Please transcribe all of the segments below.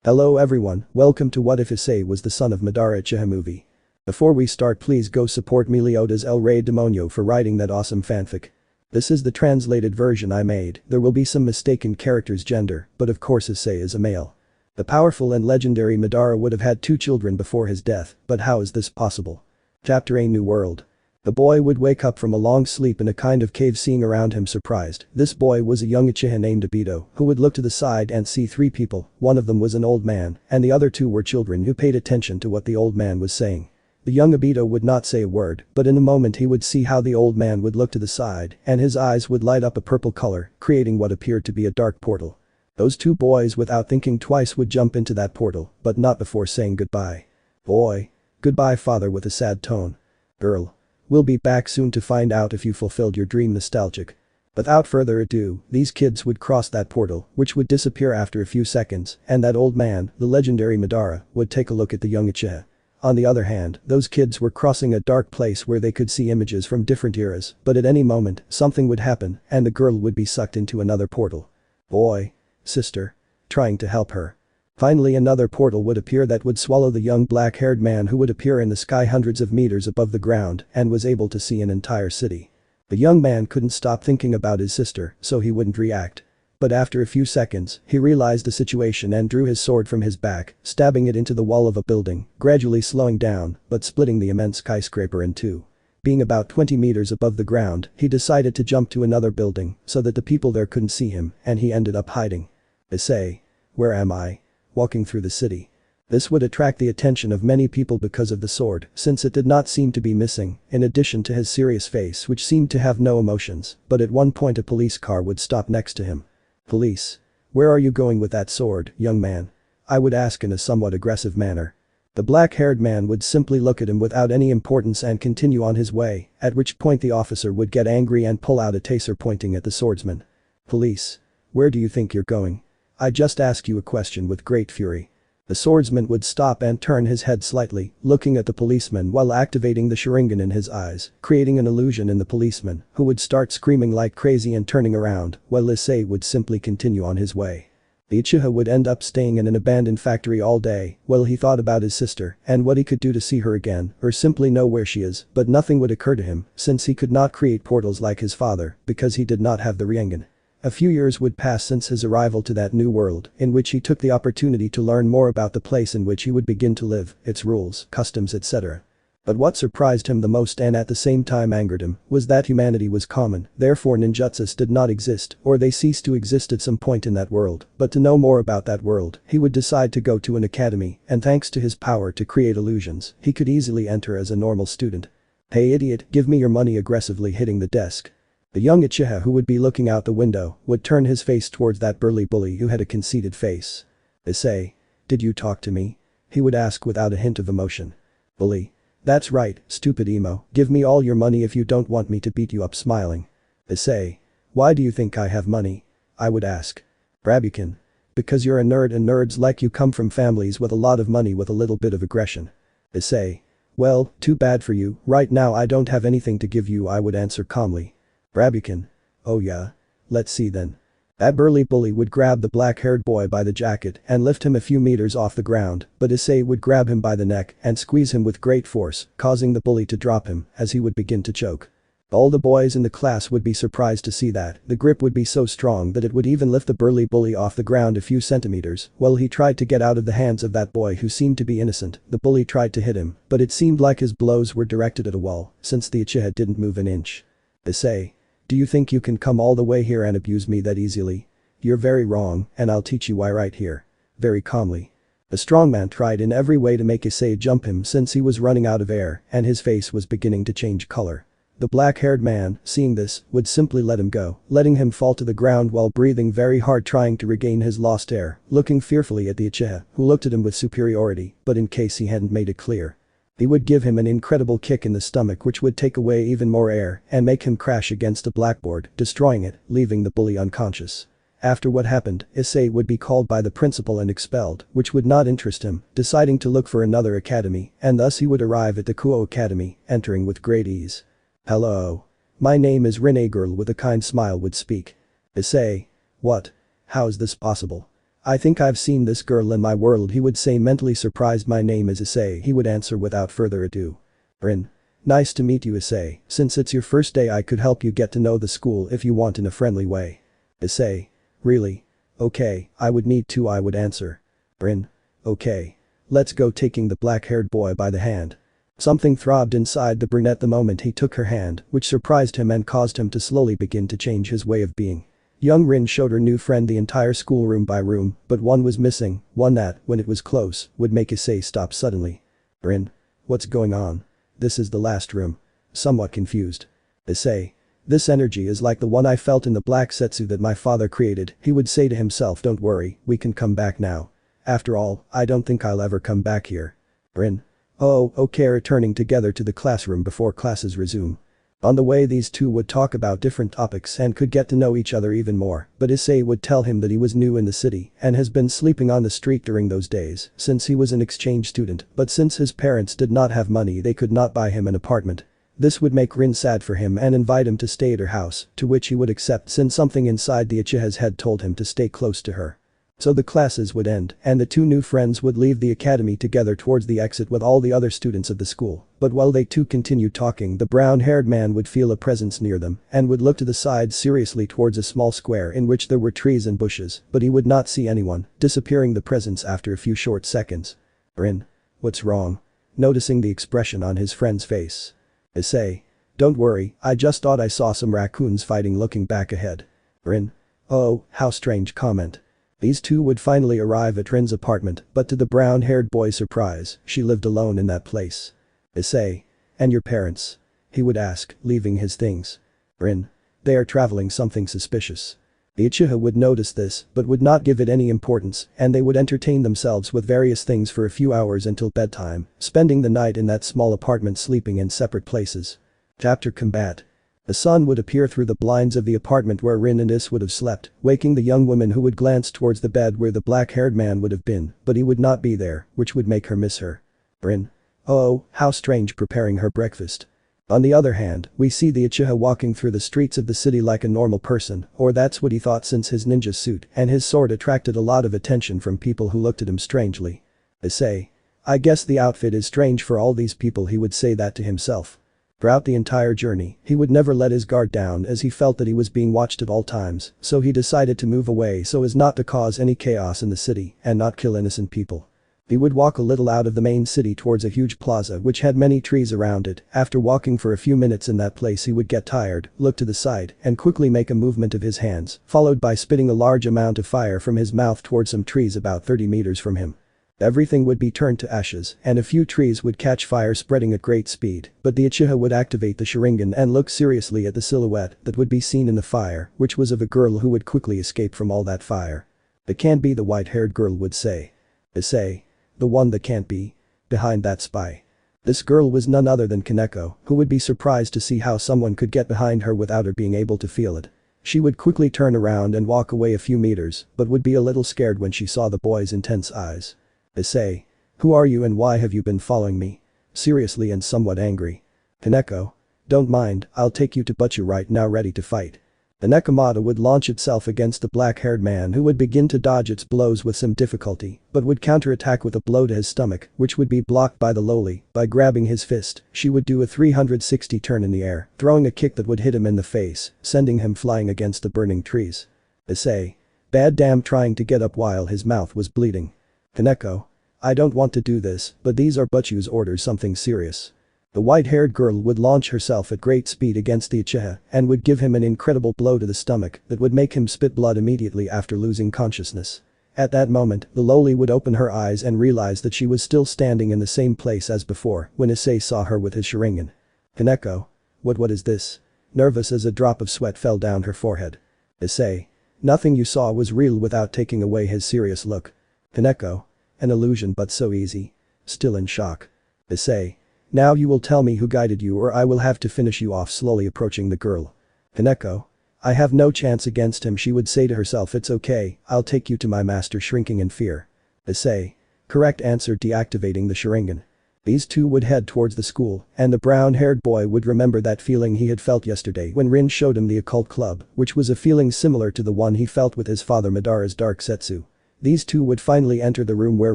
Hello everyone, welcome to What If Issei Was the Son of Madara Uchiha movie. Before we start, please go support MeliodasElReyDemonio for writing that awesome fanfic. This is the translated version I made. There will be some mistaken character's gender, but of course Issei is a male. The powerful and legendary Madara would have had 2 children before his death, but how is this possible? Chapter: A New World. The boy would wake up from a long sleep in a kind of cave, seeing around him surprised. This boy was a young Uchiha named Obito, who would look to the side and see 3 people. One of them was an old man, and the other 2 were children who paid attention to what the old man was saying. The young Obito would not say a word, but in a moment he would see how the old man would look to the side, and his eyes would light up a purple color, creating what appeared to be a dark portal. Those 2 boys, without thinking twice, would jump into that portal, but not before saying goodbye. Boy. Goodbye, father, with a sad tone. Girl. We'll be back soon to find out if you fulfilled your dream. Nostalgic. Without further ado, these kids would cross that portal, which would disappear after a few seconds, and that old man, the legendary Madara, would take a look at the young Uchiha. On the other hand, those kids were crossing a dark place where they could see images from different eras, but at any moment, something would happen, and the girl would be sucked into another portal. Boy. Sister. Trying to help her. Finally, another portal would appear that would swallow the young black-haired man, who would appear in the sky hundreds of meters above the ground and was able to see an entire city. The young man couldn't stop thinking about his sister, so he wouldn't react. But after a few seconds, he realized the situation and drew his sword from his back, stabbing it into the wall of a building, gradually slowing down, but splitting the immense skyscraper in 2. Being about 20 meters above the ground, he decided to jump to another building so that the people there couldn't see him, and he ended up hiding. Issei. Where am I? Walking through the city. This would attract the attention of many people because of the sword, since it did not seem to be missing, in addition to his serious face, which seemed to have no emotions, but at one point a police car would stop next to him. Police. Where are you going with that sword, young man? I would ask in a somewhat aggressive manner. The black-haired man would simply look at him without any importance and continue on his way, at which point the officer would get angry and pull out a taser, pointing at the swordsman. Police. Where do you think you're going? I just asked you a question with great fury. The swordsman would stop and turn his head slightly, looking at the policeman while activating the Sharingan in his eyes, creating an illusion in the policeman, who would start screaming like crazy and turning around, while Issei would simply continue on his way. The Uchiha would end up staying in an abandoned factory all day while he thought about his sister and what he could do to see her again or simply know where she is, but nothing would occur to him since he could not create portals like his father because he did not have the Rinnegan. A few years would pass since his arrival to that new world, in which he took the opportunity to learn more about the place in which he would begin to live, its rules, customs, etc. But what surprised him the most and at the same time angered him was that humanity was common, therefore ninjutsus did not exist, or they ceased to exist at some point in that world. But to know more about that world, he would decide to go to an academy, and thanks to his power to create illusions, he could easily enter as a normal student. Hey idiot, give me your money, aggressively hitting the desk. The young Uchiha, who would be looking out the window, would turn his face towards that burly bully who had a conceited face. Issei. Did you talk to me? He would ask without a hint of emotion. Bully. That's right, stupid emo, give me all your money if you don't want me to beat you up, smiling. Issei. Why do you think I have money? I would ask. Brabukin. Because you're a nerd, and nerds like you come from families with a lot of money with a little bit of aggression. Issei. Well, too bad for you, right now I don't have anything to give you, I would answer calmly. Brabukin. Oh yeah? Let's see then. That burly bully would grab the black-haired boy by the jacket and lift him a few meters off the ground, but Issei would grab him by the neck and squeeze him with great force, causing the bully to drop him as he would begin to choke. All the boys in the class would be surprised to see that the grip would be so strong that it would even lift the burly bully off the ground a few centimeters. While he tried to get out of the hands of that boy who seemed to be innocent, the bully tried to hit him, but it seemed like his blows were directed at a wall, since the Uchiha didn't move an inch. Issei. Do you think you can come all the way here and abuse me that easily? You're very wrong, and I'll teach you why right here. Very calmly. The strongman tried in every way to make Issei jump him since he was running out of air and his face was beginning to change color. The black-haired man, seeing this, would simply let him go, letting him fall to the ground while breathing very hard, trying to regain his lost air, looking fearfully at the Uchiha, who looked at him with superiority, but in case he hadn't made it clear. He would give him an incredible kick in the stomach, which would take away even more air and make him crash against a blackboard, destroying it, leaving the bully unconscious. After what happened, Issei would be called by the principal and expelled, which would not interest him, deciding to look for another academy, and thus he would arrive at the Kuo Academy, entering with great ease. Hello. My name is Rin. A girl with a kind smile would speak. Issei. What? How is this possible? I think I've seen this girl in my world, he would say, mentally surprised. My name is Issei, he would answer without further ado. Rin. Nice to meet you, Issei. Since it's your first day I could help you get to know the school if you want, in a friendly way. Issei. Really? Okay, I would need to, I would answer. Rin. Okay. Let's go, taking the black-haired boy by the hand. Something throbbed inside the brunette the moment he took her hand, which surprised him and caused him to slowly begin to change his way of being. Young Rin showed her new friend the entire school room by room, but one was missing, one that, when it was close, would make Issei stop suddenly. Rin. What's going on? This is the last room. Somewhat confused. Issei. This energy is like the one I felt in the black setsu that my father created, he would say to himself. Don't worry, we can come back now. After all, I don't think I'll ever come back here. Rin. Oh, okay, returning together to the classroom before classes resume. On the way these two would talk about different topics and could get to know each other even more, but Issei would tell him that he was new in the city and has been sleeping on the street during those days since he was an exchange student, but since his parents did not have money they could not buy him an apartment. This would make Rin sad for him and invite him to stay at her house, to which he would accept since something inside the Uchiha's head told him to stay close to her. So the classes would end and the two new friends would leave the academy together towards the exit with all the other students of the school, but while they two continued talking the brown-haired man would feel a presence near them and would look to the side seriously towards a small square in which there were trees and bushes, but he would not see anyone, disappearing the presence after a few short seconds. Rin. What's wrong? Noticing the expression on his friend's face. Issei. Don't worry, I just thought I saw some raccoons fighting, looking back ahead. Rin. Oh, how strange comment. These two would finally arrive at Rin's apartment, but to the brown-haired boy's surprise, she lived alone in that place. Issei. And your parents? He would ask, leaving his things. Rin. They are traveling, something suspicious. The Uchiha would notice this, but would not give it any importance, and they would entertain themselves with various things for a few hours until bedtime, spending the night in that small apartment sleeping in separate places. Chapter Combat. The sun would appear through the blinds of the apartment where Rin and Is would have slept, waking the young woman who would glance towards the bed where the black-haired man would have been, but he would not be there, which would make her miss her. Rin. Oh, how strange, preparing her breakfast. On the other hand, we see the Uchiha walking through the streets of the city like a normal person, or that's what he thought, since his ninja suit and his sword attracted a lot of attention from people who looked at him strangely. Issei. I guess the outfit is strange for all these people, he would say that to himself. Throughout the entire journey, he would never let his guard down as he felt that he was being watched at all times, so he decided to move away so as not to cause any chaos in the city and not kill innocent people. He would walk a little out of the main city towards a huge plaza which had many trees around it. After walking for a few minutes in that place he would get tired, look to the side and quickly make a movement of his hands, followed by spitting a large amount of fire from his mouth towards some trees about 30 meters from him. Everything would be turned to ashes and a few trees would catch fire, spreading at great speed, but the Uchiha would activate the Sharingan and look seriously at the silhouette that would be seen in the fire, which was of a girl who would quickly escape from all that fire. It can't be, the white-haired girl would say. Issei. The one that can't be. Behind that spy. This girl was none other than Kaneko, who would be surprised to see how someone could get behind her without her being able to feel it. She would quickly turn around and walk away a few meters, but would be a little scared when she saw the boy's intense eyes. Issei. Who are you and why have you been following me? Seriously and somewhat angry. Kaneko. Don't mind, I'll take you to Butcher right now, ready to fight. The Nekomata would launch itself against the black-haired man, who would begin to dodge its blows with some difficulty, but would counterattack with a blow to his stomach, which would be blocked by the lowly. By grabbing his fist, she would do a 360 turn in the air, throwing a kick that would hit him in the face, sending him flying against the burning trees. Issei. Bad damn, trying to get up while his mouth was bleeding. Kaneko. I don't want to do this, but these are Butchu's orders, something serious. The white-haired girl would launch herself at great speed against the Uchiha and would give him an incredible blow to the stomach that would make him spit blood immediately after losing consciousness. At that moment, the lowly would open her eyes and realize that she was still standing in the same place as before when Issei saw her with his Sharingan. Kaneko. What is this? Nervous as a drop of sweat fell down her forehead. Issei. Nothing you saw was real, without taking away his serious look. Kaneko. An illusion, but so easy. Still in shock. Issei. Now you will tell me who guided you or I will have to finish you off, slowly approaching the girl. Kaneko. I have no chance against him, she would say to herself. It's okay, I'll take you to my master, shrinking in fear. Issei. Correct answer, deactivating the Sharingan. These two would head towards the school, and the brown-haired boy would remember that feeling he had felt yesterday when Rin showed him the occult club, which was a feeling similar to the one he felt with his father Madara's dark setsu. These two would finally enter the room where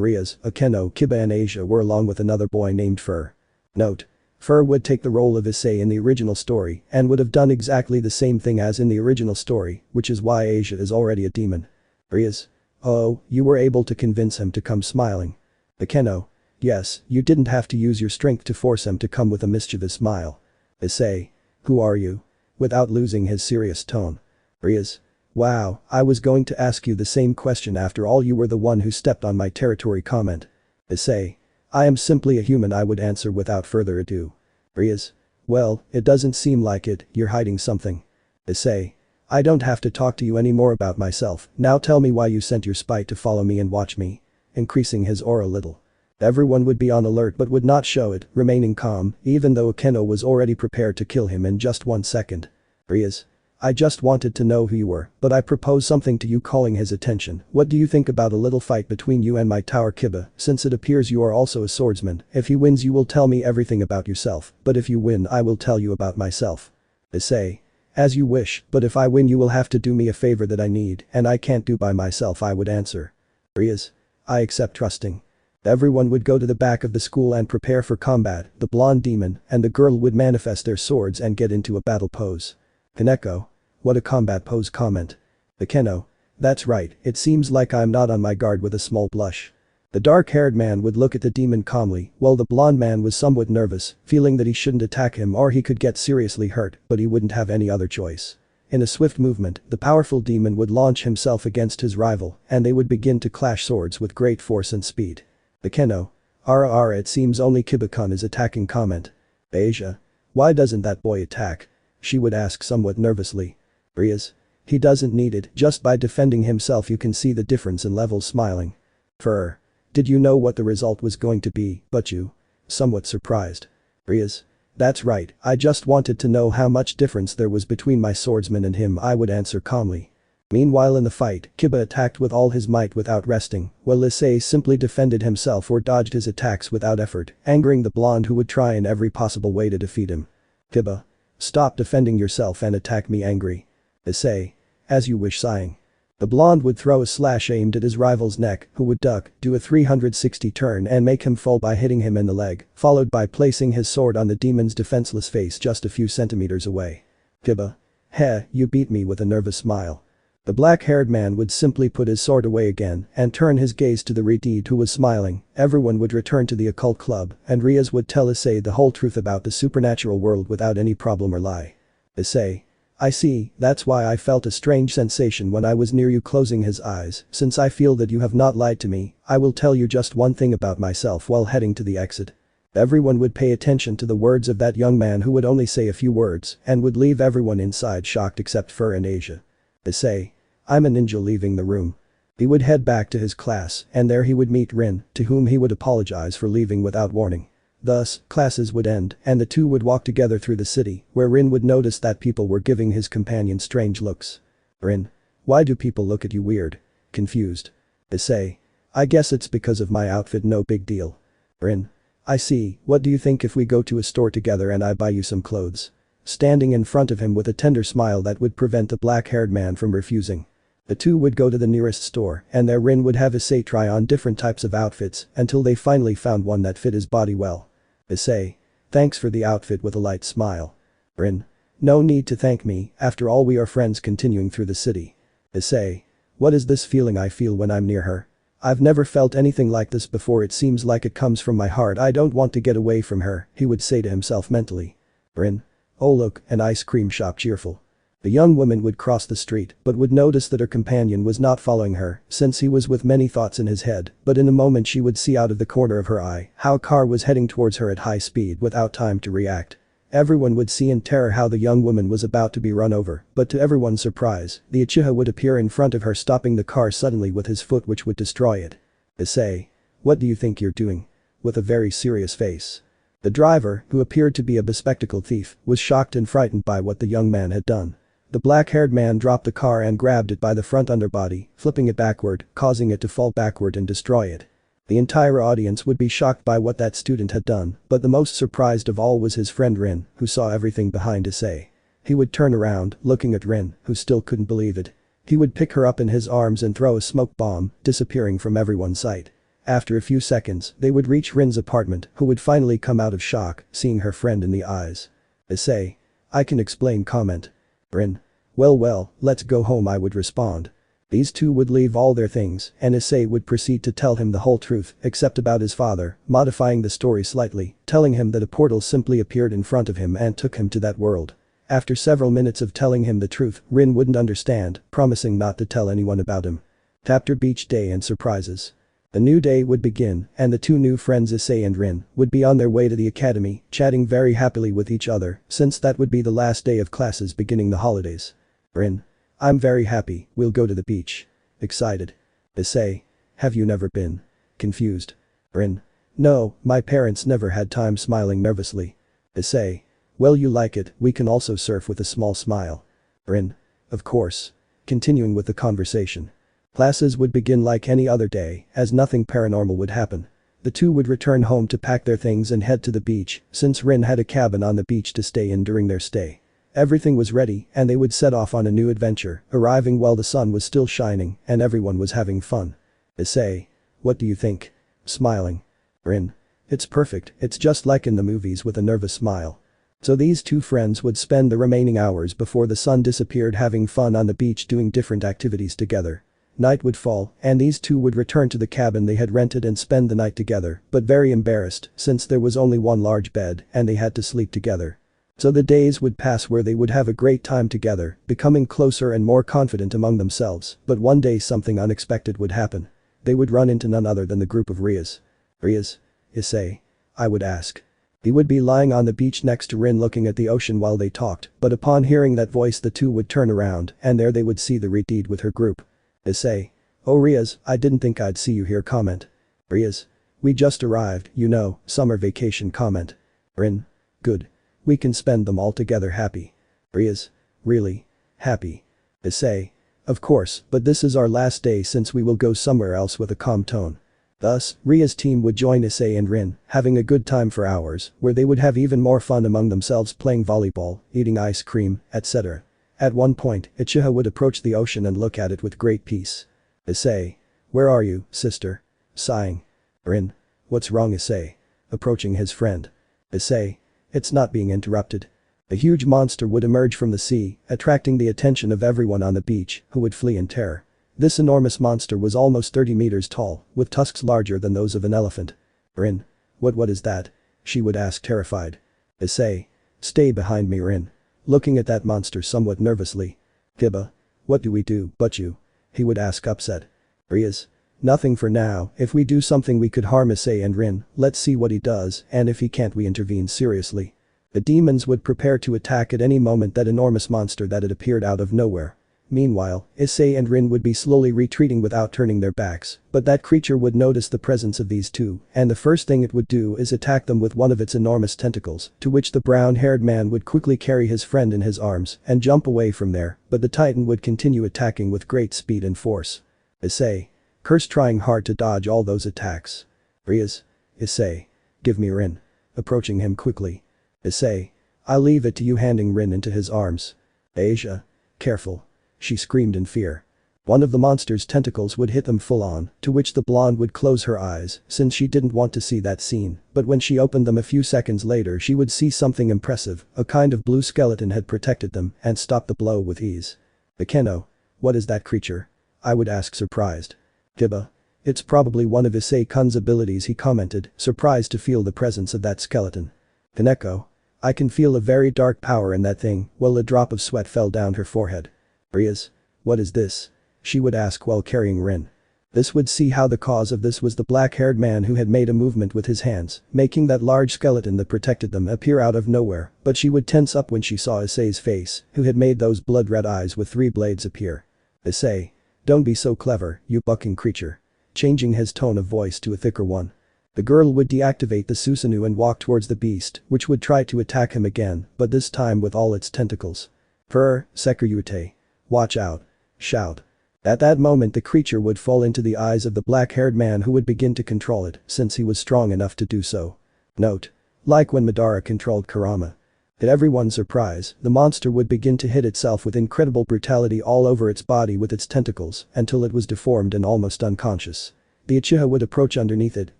Rias, Akeno, Kiba and Asia were along with another boy named Fur. Note: Fur would take the role of Issei in the original story and would have done exactly the same thing as in the original story, which is why Asia is already a demon. Rias: oh, you were able to convince him to come smiling. Akeno: yes, you didn't have to use your strength to force him to come with a mischievous smile. Issei: who are you? Without losing his serious tone. Rias: wow, I was going to ask you the same question after all, you were the one who stepped on my territory. Comment. Issei: I am simply a human, I would answer without further ado. Rias: well, it doesn't seem like it, you're hiding something. Issei: I don't have to talk to you anymore about myself, now tell me why you sent your spy to follow me and watch me. Increasing his aura a little. Everyone would be on alert but would not show it, remaining calm, even though Akeno was already prepared to kill him in just 1 second. Rias: I just wanted to know who you were, but I propose something to you. Calling his attention, what do you think about a little fight between you and my tower Kiba, since it appears you are also a swordsman? If he wins you will tell me everything about yourself, but if you win I will tell you about myself. Issei: as you wish, but if I win you will have to do me a favor that I need and I can't do by myself, I would answer. Rias: I accept. Trusting. Everyone would go to the back of the school and prepare for combat. The blonde demon and the girl would manifest their swords and get into a battle pose. Kaneko: what a combat pose. Comment. Akeno: that's right, it seems like I'm not on my guard. With a small blush. The dark-haired man would look at the demon calmly, while the blonde man was somewhat nervous, feeling that he shouldn't attack him or he could get seriously hurt, but he wouldn't have any other choice. In a swift movement, the powerful demon would launch himself against his rival, and they would begin to clash swords with great force and speed. Akeno: ara, it seems only Kiba-kun is attacking. Comment. Asia: why doesn't that boy attack? She would ask somewhat nervously. Rias: he doesn't need it, just by defending himself you can see the difference in levels. Smiling. Fur: did you know what the result was going to be, but you? Somewhat surprised. Rias: that's right, I just wanted to know how much difference there was between my swordsman and him, I would answer calmly. Meanwhile in the fight, Kiba attacked with all his might without resting, while Issei simply defended himself or dodged his attacks without effort, angering the blonde who would try in every possible way to defeat him. Kiba: stop defending yourself and attack me. Angry. Issei: as you wish. Sighing. The blonde would throw a slash aimed at his rival's neck, who would duck, do a 360 turn and make him fall by hitting him in the leg, followed by placing his sword on the demon's defenseless face just a few centimeters away. Kiba: heh, you beat me. With a nervous smile. The black-haired man would simply put his sword away again and turn his gaze to the Redeed, who was smiling. Everyone would return to the occult club and Rias would tell Issei the whole truth about the supernatural world without any problem or lie. Issei: I see, that's why I felt a strange sensation when I was near you. Closing his eyes, since I feel that you have not lied to me, I will tell you just one thing about myself while heading to the exit. Everyone would pay attention to the words of that young man who would only say a few words and would leave everyone inside shocked except Fur and Asia. Issei: I'm a ninja. Leaving the room. He would head back to his class and there he would meet Rin, to whom he would apologize for leaving without warning. Thus, classes would end and the two would walk together through the city, where Rin would notice that people were giving his companion strange looks. Rin: why do people look at you weird? Confused. Issei: I guess it's because of my outfit. No big deal. Rin: I see, what do you think if we go to a store together and I buy you some clothes? Standing in front of him with a tender smile that would prevent the black-haired man from refusing. The two would go to the nearest store and there Rin would have Issei try on different types of outfits until they finally found one that fit his body well. Issei: thanks for the outfit. With a light smile. Rin: no need to thank me, after all we are friends. Continuing through the city. Issei: what is this feeling I feel when I'm near her? I've never felt anything like this before, it seems like it comes from my heart. I don't want to get away from her, he would say to himself mentally. Rin: oh look, an ice cream shop. Cheerful. The young woman would cross the street but would notice that her companion was not following her since he was with many thoughts in his head, but in a moment she would see out of the corner of her eye how a car was heading towards her at high speed without time to react. Everyone would see in terror how the young woman was about to be run over, but to everyone's surprise, the Uchiha would appear in front of her, stopping the car suddenly with his foot, which would destroy it. Issei: what do you think you're doing? With a very serious face. The driver, who appeared to be a bespectacled thief, was shocked and frightened by what the young man had done. The black-haired man dropped the car and grabbed it by the front underbody, flipping it backward, causing it to fall backward and destroy it. The entire audience would be shocked by what that student had done, but the most surprised of all was his friend Rin, who saw everything behind Issei. He would turn around, looking at Rin, who still couldn't believe it. He would pick her up in his arms and throw a smoke bomb, disappearing from everyone's sight. After a few seconds, they would reach Rin's apartment, who would finally come out of shock, seeing her friend in the eyes. Issei. I can explain comment. Rin. Well, let's go home, I would respond. These two would leave all their things, and Issei would proceed to tell him the whole truth, except about his father, modifying the story slightly, telling him that a portal simply appeared in front of him and took him to that world. After several minutes of telling him the truth, Rin wouldn't understand, promising not to tell anyone about him. Chapter Beach Day and Surprises. A new day would begin, and the two new friends Issei and Rin would be on their way to the academy, chatting very happily with each other, since that would be the last day of classes beginning the holidays. Rin. I'm very happy, we'll go to the beach. Excited. Issei. Have you never been? Confused. Rin. No, my parents never had time, smiling nervously. Issei. Well, you like it, we can also surf, with a small smile. Rin. Of course. Continuing with the conversation. Classes would begin like any other day, as nothing paranormal would happen. The two would return home to pack their things and head to the beach, since Rin had a cabin on the beach to stay in during their stay. Everything was ready, and they would set off on a new adventure, arriving while the sun was still shining, and everyone was having fun. Issei. What do you think? Smiling. Rin. It's perfect, it's just like in the movies, with a nervous smile. So these two friends would spend the remaining hours before the sun disappeared having fun on the beach, doing different activities together. Night would fall, and these two would return to the cabin they had rented and spend the night together, but very embarrassed, since there was only one large bed, and they had to sleep together. So the days would pass where they would have a great time together, becoming closer and more confident among themselves, but one day something unexpected would happen. They would run into none other than the group of Rias. Rias? Issei? I would ask. He would be lying on the beach next to Rin looking at the ocean while they talked, but upon hearing that voice the two would turn around, and there they would see the Redeed with her group. Issei. Oh Rias, I didn't think I'd see you here, comment. Rias. We just arrived, you know, summer vacation, comment. Rin. Good. We can spend them all together happy. Rias. Really? Happy. Issei. Of course, but this is our last day since we will go somewhere else, with a calm tone. Thus, Ria's team would join Issei and Rin, having a good time for hours, where they would have even more fun among themselves, playing volleyball, eating ice cream, etc. At one point, Uchiha would approach the ocean and look at it with great peace. Issei. Where are you, sister? Sighing. Rin. What's wrong, Issei? Approaching his friend. Issei. It's not being interrupted. A huge monster would emerge from the sea, attracting the attention of everyone on the beach, who would flee in terror. This enormous monster was almost 30 meters tall, with tusks larger than those of an elephant. Rin. What is that? She would ask, terrified. Issei. Stay behind me, Rin. Looking at that monster somewhat nervously. Kiba. What do we do, but you? He would ask, upset. Rias. Nothing for now, if we do something we could harm Issei and Rin, let's see what he does, and if he can't we intervene seriously. The demons would prepare to attack at any moment that enormous monster that had appeared out of nowhere. Meanwhile, Issei and Rin would be slowly retreating without turning their backs, but that creature would notice the presence of these two, and the first thing it would do is attack them with one of its enormous tentacles, to which the brown-haired man would quickly carry his friend in his arms and jump away from there, but the titan would continue attacking with great speed and force. Issei. Curse, trying hard to dodge all those attacks. Rias. Issei. Give me Rin. Approaching him quickly. Issei. I'll leave it to you, handing Rin into his arms. Asia. Careful. She screamed in fear. One of the monster's tentacles would hit them full on, to which the blonde would close her eyes, since she didn't want to see that scene, but when she opened them a few seconds later she would see something impressive, a kind of blue skeleton had protected them and stopped the blow with ease. Akeno. What is that creature? I would ask, surprised. Kiba. It's probably one of Issei-kun's abilities, he commented, surprised to feel the presence of that skeleton. Kaneko. I can feel a very dark power in that thing, while a drop of sweat fell down her forehead. Rias. What is this? She would ask while carrying Rin. This would see how the cause of this was the black-haired man who had made a movement with his hands, making that large skeleton that protected them appear out of nowhere, but she would tense up when she saw Issei's face, who had made those blood-red eyes with 3 blades appear. Issei. Don't be so clever, you bucking creature. Changing his tone of voice to a thicker one. The girl would deactivate the Susanoo and walk towards the beast, which would try to attack him again, but this time with all its tentacles. Purr, Sekirute. Watch out. Shout. At that moment the creature would fall into the eyes of the black-haired man, who would begin to control it, since he was strong enough to do so. Note. Like when Madara controlled Kurama. To everyone's surprise, the monster would begin to hit itself with incredible brutality all over its body with its tentacles until it was deformed and almost unconscious. The Uchiha would approach underneath it,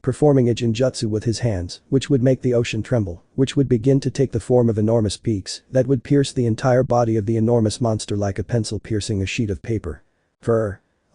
performing a genjutsu with his hands, which would make the ocean tremble, which would begin to take the form of enormous peaks that would pierce the entire body of the enormous monster like a pencil piercing a sheet of paper.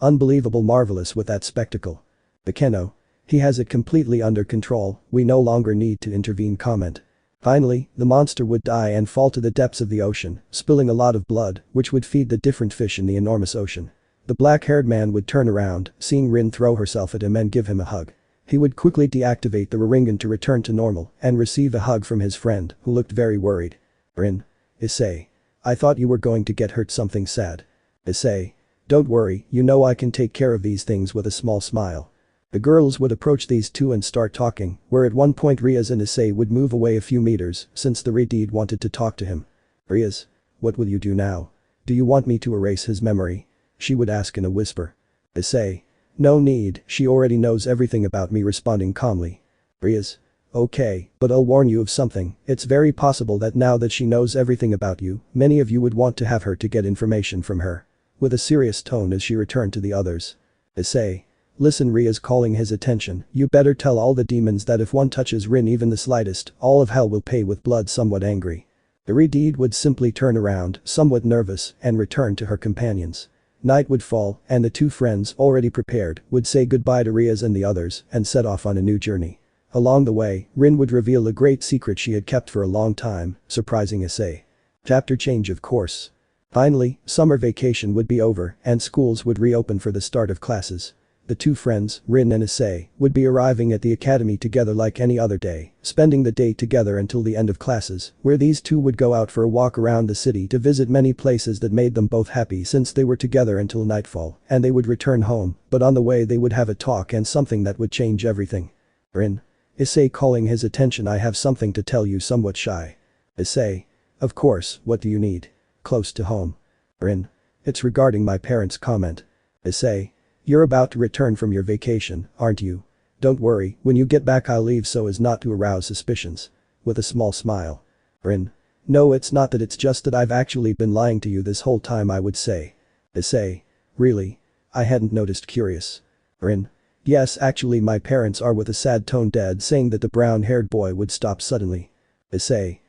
Unbelievable, marvelous with that spectacle. Akeno. He has it completely under control, we no longer need to intervene. Comment. Finally, the monster would die and fall to the depths of the ocean, spilling a lot of blood, which would feed the different fish in the enormous ocean. The black-haired man would turn around, seeing Rin throw herself at him and give him a hug. He would quickly deactivate the Raringan to return to normal and receive a hug from his friend, who looked very worried. Rin. Issei. I thought you were going to get hurt. Something sad. Issei. Don't worry, you know I can take care of these things with a small smile. The girls would approach these two and start talking, where at one point Rias and Issei would move away a few meters since the Redeed wanted to talk to him. Rias. What will you do now? Do you want me to erase his memory? She would ask in a whisper. Issei. No need, she already knows everything about me, responding calmly. Rias. Okay, but I'll warn you of something, it's very possible that now that she knows everything about you, many of you would want to have her to get information from her. With a serious tone as she returned to the others. Issei. Listen, Rias calling his attention, you better tell all the demons that if one touches Rin even the slightest, all of hell will pay with blood. Somewhat angry. The Redeed would simply turn around, somewhat nervous, and return to her companions. Night would fall, and the two friends, already prepared, would say goodbye to Rias and the others and set off on a new journey. Along the way, Rin would reveal a great secret she had kept for a long time, surprising Issei. Chapter change, of course. Finally, summer vacation would be over and schools would reopen for the start of classes. The two friends, Rin and Issei, would be arriving at the academy together like any other day, spending the day together until the end of classes, where these two would go out for a walk around the city to visit many places that made them both happy since they were together until nightfall, and they would return home, but on the way they would have a talk and something that would change everything. Rin. Issei calling his attention. I have something to tell you, somewhat shy. Issei. Of course, what do you need? Close to home. Rin. It's regarding my parents' comment. Issei. You're about to return from your vacation, aren't you? Don't worry, when you get back I'll leave so as not to arouse suspicions. With a small smile. Rin. No, it's not that, it's just that I've actually been lying to you this whole time, I would say. Issei. Really? I hadn't noticed. Curious. Rin. Yes, actually my parents are, with a sad tone dead, saying that the brown-haired boy would stop suddenly. Issei.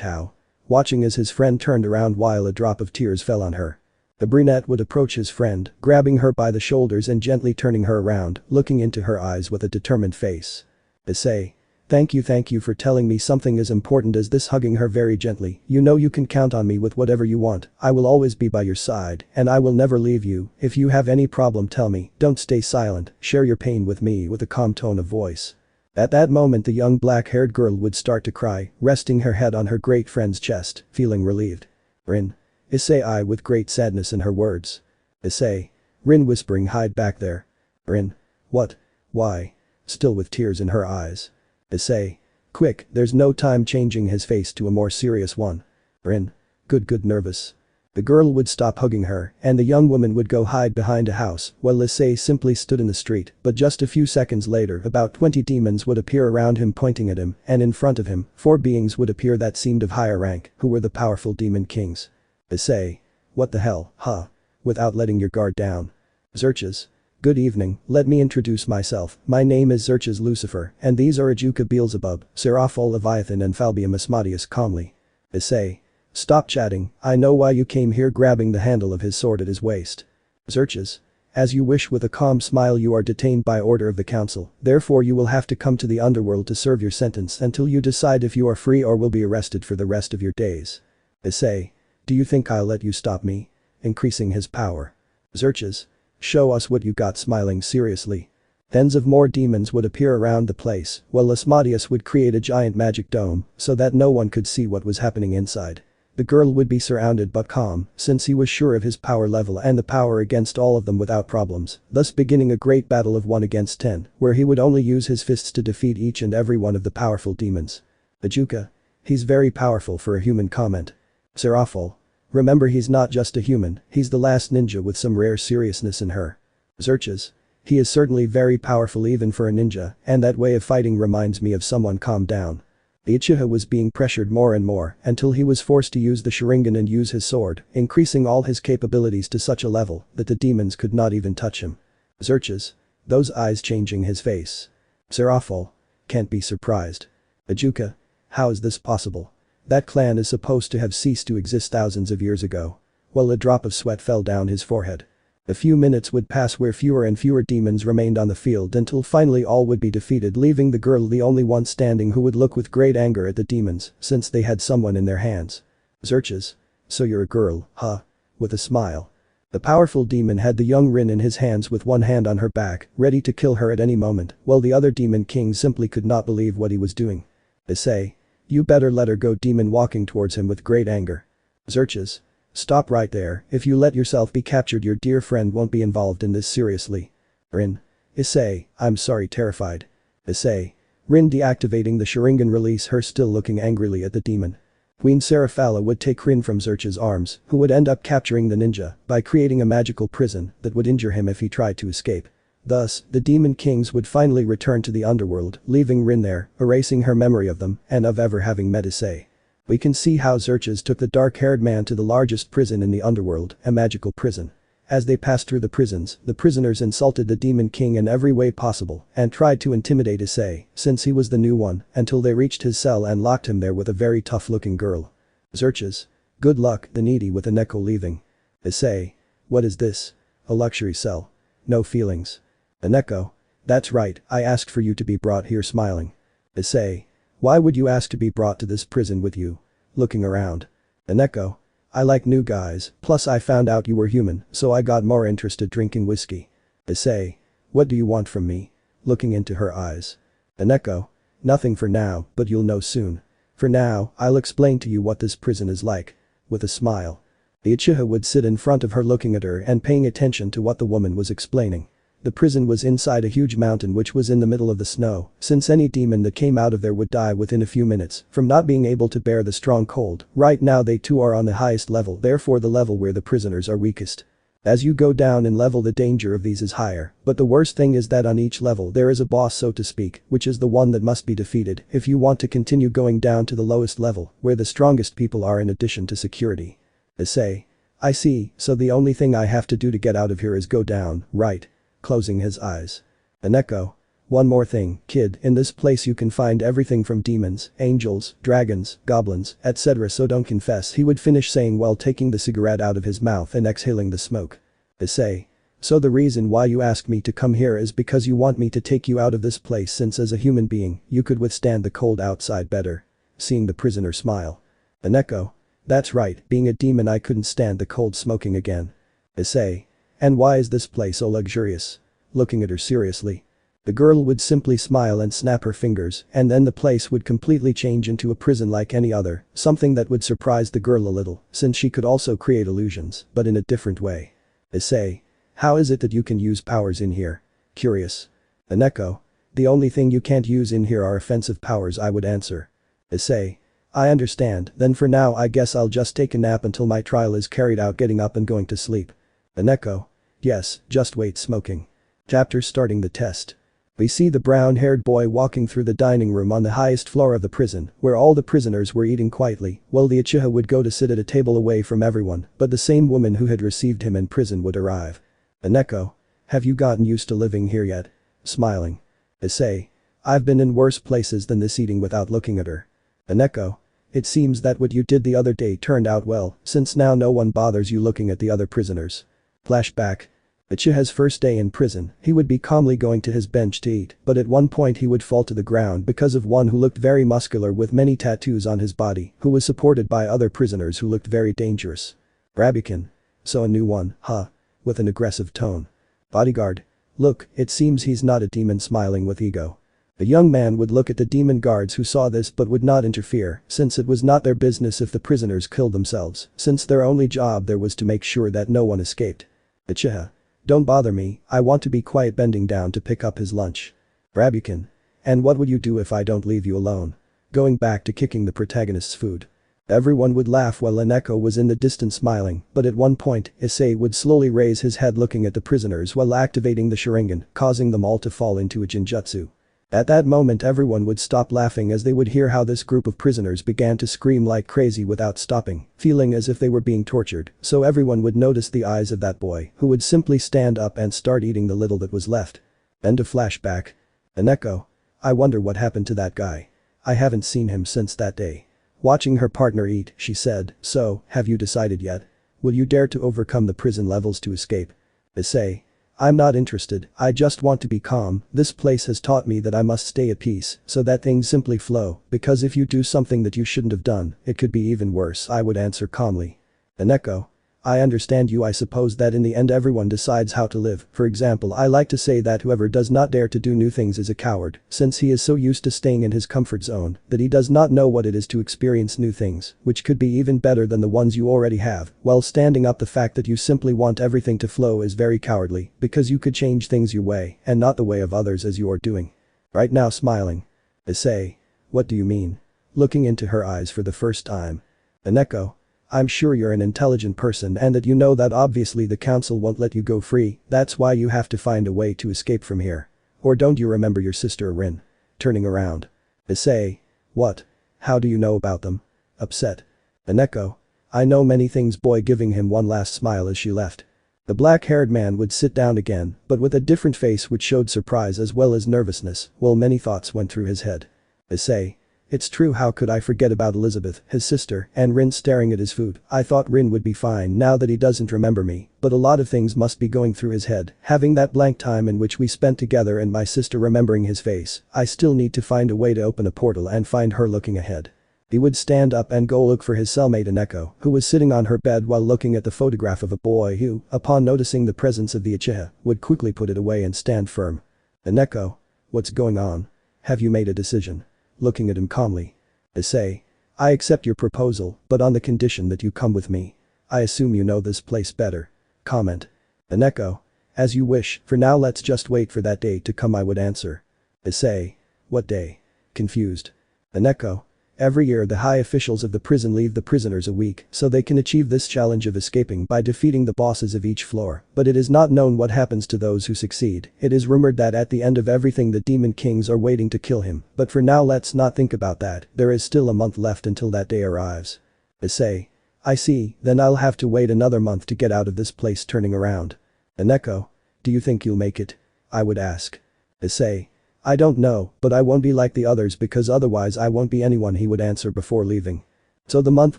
How? Watching as his friend turned around while a drop of tears fell on her. The brunette would approach his friend, grabbing her by the shoulders and gently turning her around, looking into her eyes with a determined face. Issei. Thank you for telling me something as important as this, hugging her very gently. You know you can count on me with whatever you want, I will always be by your side, and I will never leave you. If you have any problem tell me, don't stay silent, share your pain with me, with a calm tone of voice. At that moment the young black-haired girl would start to cry, resting her head on her great friend's chest, feeling relieved. Rin. Issei with great sadness in her words. Issei. Rin whispering, hide back there. Rin. What? Why? Still with tears in her eyes. Issei. Quick, there's no time, changing his face to a more serious one. Rin. Good, nervous. The girl would stop hugging her and the young woman would go hide behind a house while Issei simply stood in the street, but just a few seconds later about 20 demons would appear around him, pointing at him, and in front of him, 4 beings would appear that seemed of higher rank, who were the powerful demon kings. Issei. What the hell, huh? Without letting your guard down. Xerxes. Good evening, let me introduce myself, my name is Xerxes Lucifer, and these are Ajuka Beelzebub, Seraphol Leviathan and Falbium Asmodeus. Calmly. Issei. Stop chatting, I know why you came here, grabbing the handle of his sword at his waist. Xerxes. As you wish, with a calm smile. You are detained by order of the council, therefore you will have to come to the underworld to serve your sentence until you decide if you are free or will be arrested for the rest of your days. Issei. Do you think I'll let you stop me? Increasing his power. Xerxes. Show us what you got, smiling seriously. Tens of more demons would appear around the place, while Asmodeus would create a giant magic dome so that no one could see what was happening inside. The girl would be surrounded but calm, since he was sure of his power level and the power against all of them without problems, thus beginning a great battle of 1 against 10, where he would only use his fists to defeat each and every one of the powerful demons. Ajuka. He's very powerful for a human. Comment. Seraphol. Remember, he's not just a human, he's the last ninja with some rare seriousness in her. Xerxes. He is certainly very powerful even for a ninja, and that way of fighting reminds me of someone. Calm down. The Uchiha was being pressured more and more until he was forced to use the Sharingan and use his sword, increasing all his capabilities to such a level that the demons could not even touch him. Xerxes. Those eyes changing his face. Seraphol. Can't be surprised. Ajuka. How is this possible? That clan is supposed to have ceased to exist thousands of years ago. Well, a drop of sweat fell down his forehead. A few minutes would pass where fewer and fewer demons remained on the field until finally all would be defeated, leaving the girl the only one standing who would look with great anger at the demons since they had someone in their hands. Xerxes. So you're a girl, huh? With a smile. The powerful demon had the young Rin in his hands with one hand on her back, ready to kill her at any moment, while the other demon king simply could not believe what he was doing. Issei. You better let her go, demon walking towards him with great anger. Xerxes. Stop right there, if you let yourself be captured your dear friend won't be involved in this seriously. Rin. Issei, I'm sorry, terrified. Issei. Rin deactivating the Sharingan, release her, still looking angrily at the demon. Queen Seraphala would take Rin from Xerxes' arms, who would end up capturing the ninja by creating a magical prison that would injure him if he tried to escape. Thus, the demon kings would finally return to the underworld, leaving Rin there, erasing her memory of them and of ever having met Issei. We can see how Xerxes took the dark-haired man to the largest prison in the underworld, a magical prison. As they passed through the prisons, the prisoners insulted the demon king in every way possible and tried to intimidate Issei, since he was the new one, until they reached his cell and locked him there with a very tough-looking girl. Xerxes. Good luck, the needy, with Aneko leaving. Issei. What is this? A luxury cell. No feelings. Aneko. That's right, I asked for you to be brought here, smiling. Issei. Why would you ask to be brought to this prison with you? Looking around. Aneko. I like new guys, plus I found out you were human, so I got more interested drinking whiskey. Issei. What do you want from me? Looking into her eyes. Aneko. Nothing for now, but you'll know soon. For now, I'll explain to you what this prison is like. With a smile. The Uchiha would sit in front of her looking at her and paying attention to what the woman was explaining. The prison was inside a huge mountain which was in the middle of the snow, since any demon that came out of there would die within a few minutes from not being able to bear the strong cold. Right now they too are on the highest level, therefore the level where the prisoners are weakest. As you go down in level the danger of these is higher, but the worst thing is that on each level there is a boss, so to speak, which is the one that must be defeated if you want to continue going down to the lowest level where the strongest people are in addition to security. Issei. I see, so the only thing I have to do to get out of here is go down, right? Closing his eyes. Aneko. One more thing, kid, in this place you can find everything from demons, angels, dragons, goblins, etc. so don't confess, he would finish saying while taking the cigarette out of his mouth and exhaling the smoke. Issei. So the reason why you asked me to come here is because you want me to take you out of this place, since as a human being, you could withstand the cold outside better. Seeing the prisoner smile. Aneko. That's right, being a demon I couldn't stand the cold, smoking again. Issei. And why is this place so luxurious? Looking at her seriously. The girl would simply smile and snap her fingers, and then the place would completely change into a prison like any other, something that would surprise the girl a little, since she could also create illusions, but in a different way. Issei. How is it that you can use powers in here? Curious. Aneko. The only thing you can't use in here are offensive powers, I would answer. Issei. I understand, then for now I guess I'll just take a nap until my trial is carried out, getting up and going to sleep. Aneko. Yes, just wait, smoking. Chapter starting the test. We see the brown-haired boy walking through the dining room on the highest floor of the prison, where all the prisoners were eating quietly, while the Uchiha would go to sit at a table away from everyone, but the same woman who had received him in prison would arrive. Aneko. Have you gotten used to living here yet? Smiling. Issei. I've been in worse places than this, eating without looking at her. Aneko. It seems that what you did the other day turned out well, since now no one bothers you looking at the other prisoners. Flashback. Uchiha's first day in prison, he would be calmly going to his bench to eat, but at one point he would fall to the ground because of one who looked very muscular with many tattoos on his body, who was supported by other prisoners who looked very dangerous. Rabukin. So a new one, huh? With an aggressive tone. Bodyguard. Look, it seems he's not a demon, smiling with ego. The young man would look at the demon guards who saw this but would not interfere, since it was not their business if the prisoners killed themselves, since their only job there was to make sure that no one escaped. Uchiha. Don't bother me, I want to be quiet, bending down to pick up his lunch. Rabukin. And what would you do if I don't leave you alone? Going back to kicking the protagonist's food. Everyone would laugh while Aneko was in the distance smiling, but at one point, Issei would slowly raise his head looking at the prisoners while activating the Sharingan, causing them all to fall into a Jinjutsu. At that moment everyone would stop laughing as they would hear how this group of prisoners began to scream like crazy without stopping, feeling as if they were being tortured, so everyone would notice the eyes of that boy, who would simply stand up and start eating the little that was left. End of flashback. Aneko. I wonder what happened to that guy. I haven't seen him since that day. Watching her partner eat, she said, so, have you decided yet? Will you dare to overcome the prison levels to escape? Issei. I'm not interested, I just want to be calm, this place has taught me that I must stay at peace, so that things simply flow, because if you do something that you shouldn't have done, it could be even worse, I would answer calmly. Aneko. I understand you. I suppose that in the end everyone decides how to live. For example, I like to say that whoever does not dare to do new things is a coward, since he is so used to staying in his comfort zone that he does not know what it is to experience new things, which could be even better than the ones you already have, while standing up the fact that you simply want everything to flow is very cowardly, because you could change things your way and not the way of others as you are doing. Right now smiling. Issei. What do you mean? Looking into her eyes for the first time. Aneko. I'm sure you're an intelligent person and that you know that obviously the council won't let you go free, that's why you have to find a way to escape from here. Or don't you remember your sister Rin? Turning around. Issei. What? How do you know about them? Upset. Aneko. I know many things. Boy giving him one last smile as she left. The black-haired man would sit down again, but with a different face which showed surprise as well as nervousness, while many thoughts went through his head. Issei. It's true, how could I forget about Elizabeth, his sister, and Rin staring at his food. I thought Rin would be fine now that he doesn't remember me, but a lot of things must be going through his head, having that blank time in which we spent together and my sister remembering his face. I still need to find a way to open a portal and find her looking ahead. He would stand up and go look for his cellmate Aneko, who was sitting on her bed while looking at the photograph of a boy who, upon noticing the presence of the Uchiha, would quickly put it away and stand firm. Aneko. What's going on? Have you made a decision? Looking at him calmly. Issei. I accept your proposal, but on the condition that you come with me. I assume you know this place better. Comment. Aneko. As you wish, for now let's just wait for that day to come, I would answer. Issei. What day? Confused. Aneko. Every year the high officials of the prison leave the prisoners a week so they can achieve this challenge of escaping by defeating the bosses of each floor, but it is not known what happens to those who succeed. It is rumored that at the end of everything the demon kings are waiting to kill him, but for now let's not think about that, there is still a month left until that day arrives. Issei. I see, then I'll have to wait another month to get out of this place. Turning around. Aneko. Do you think you'll make it? I would ask. Issei. I don't know, but I won't be like the others because otherwise I won't be anyone, he would answer before leaving. So the month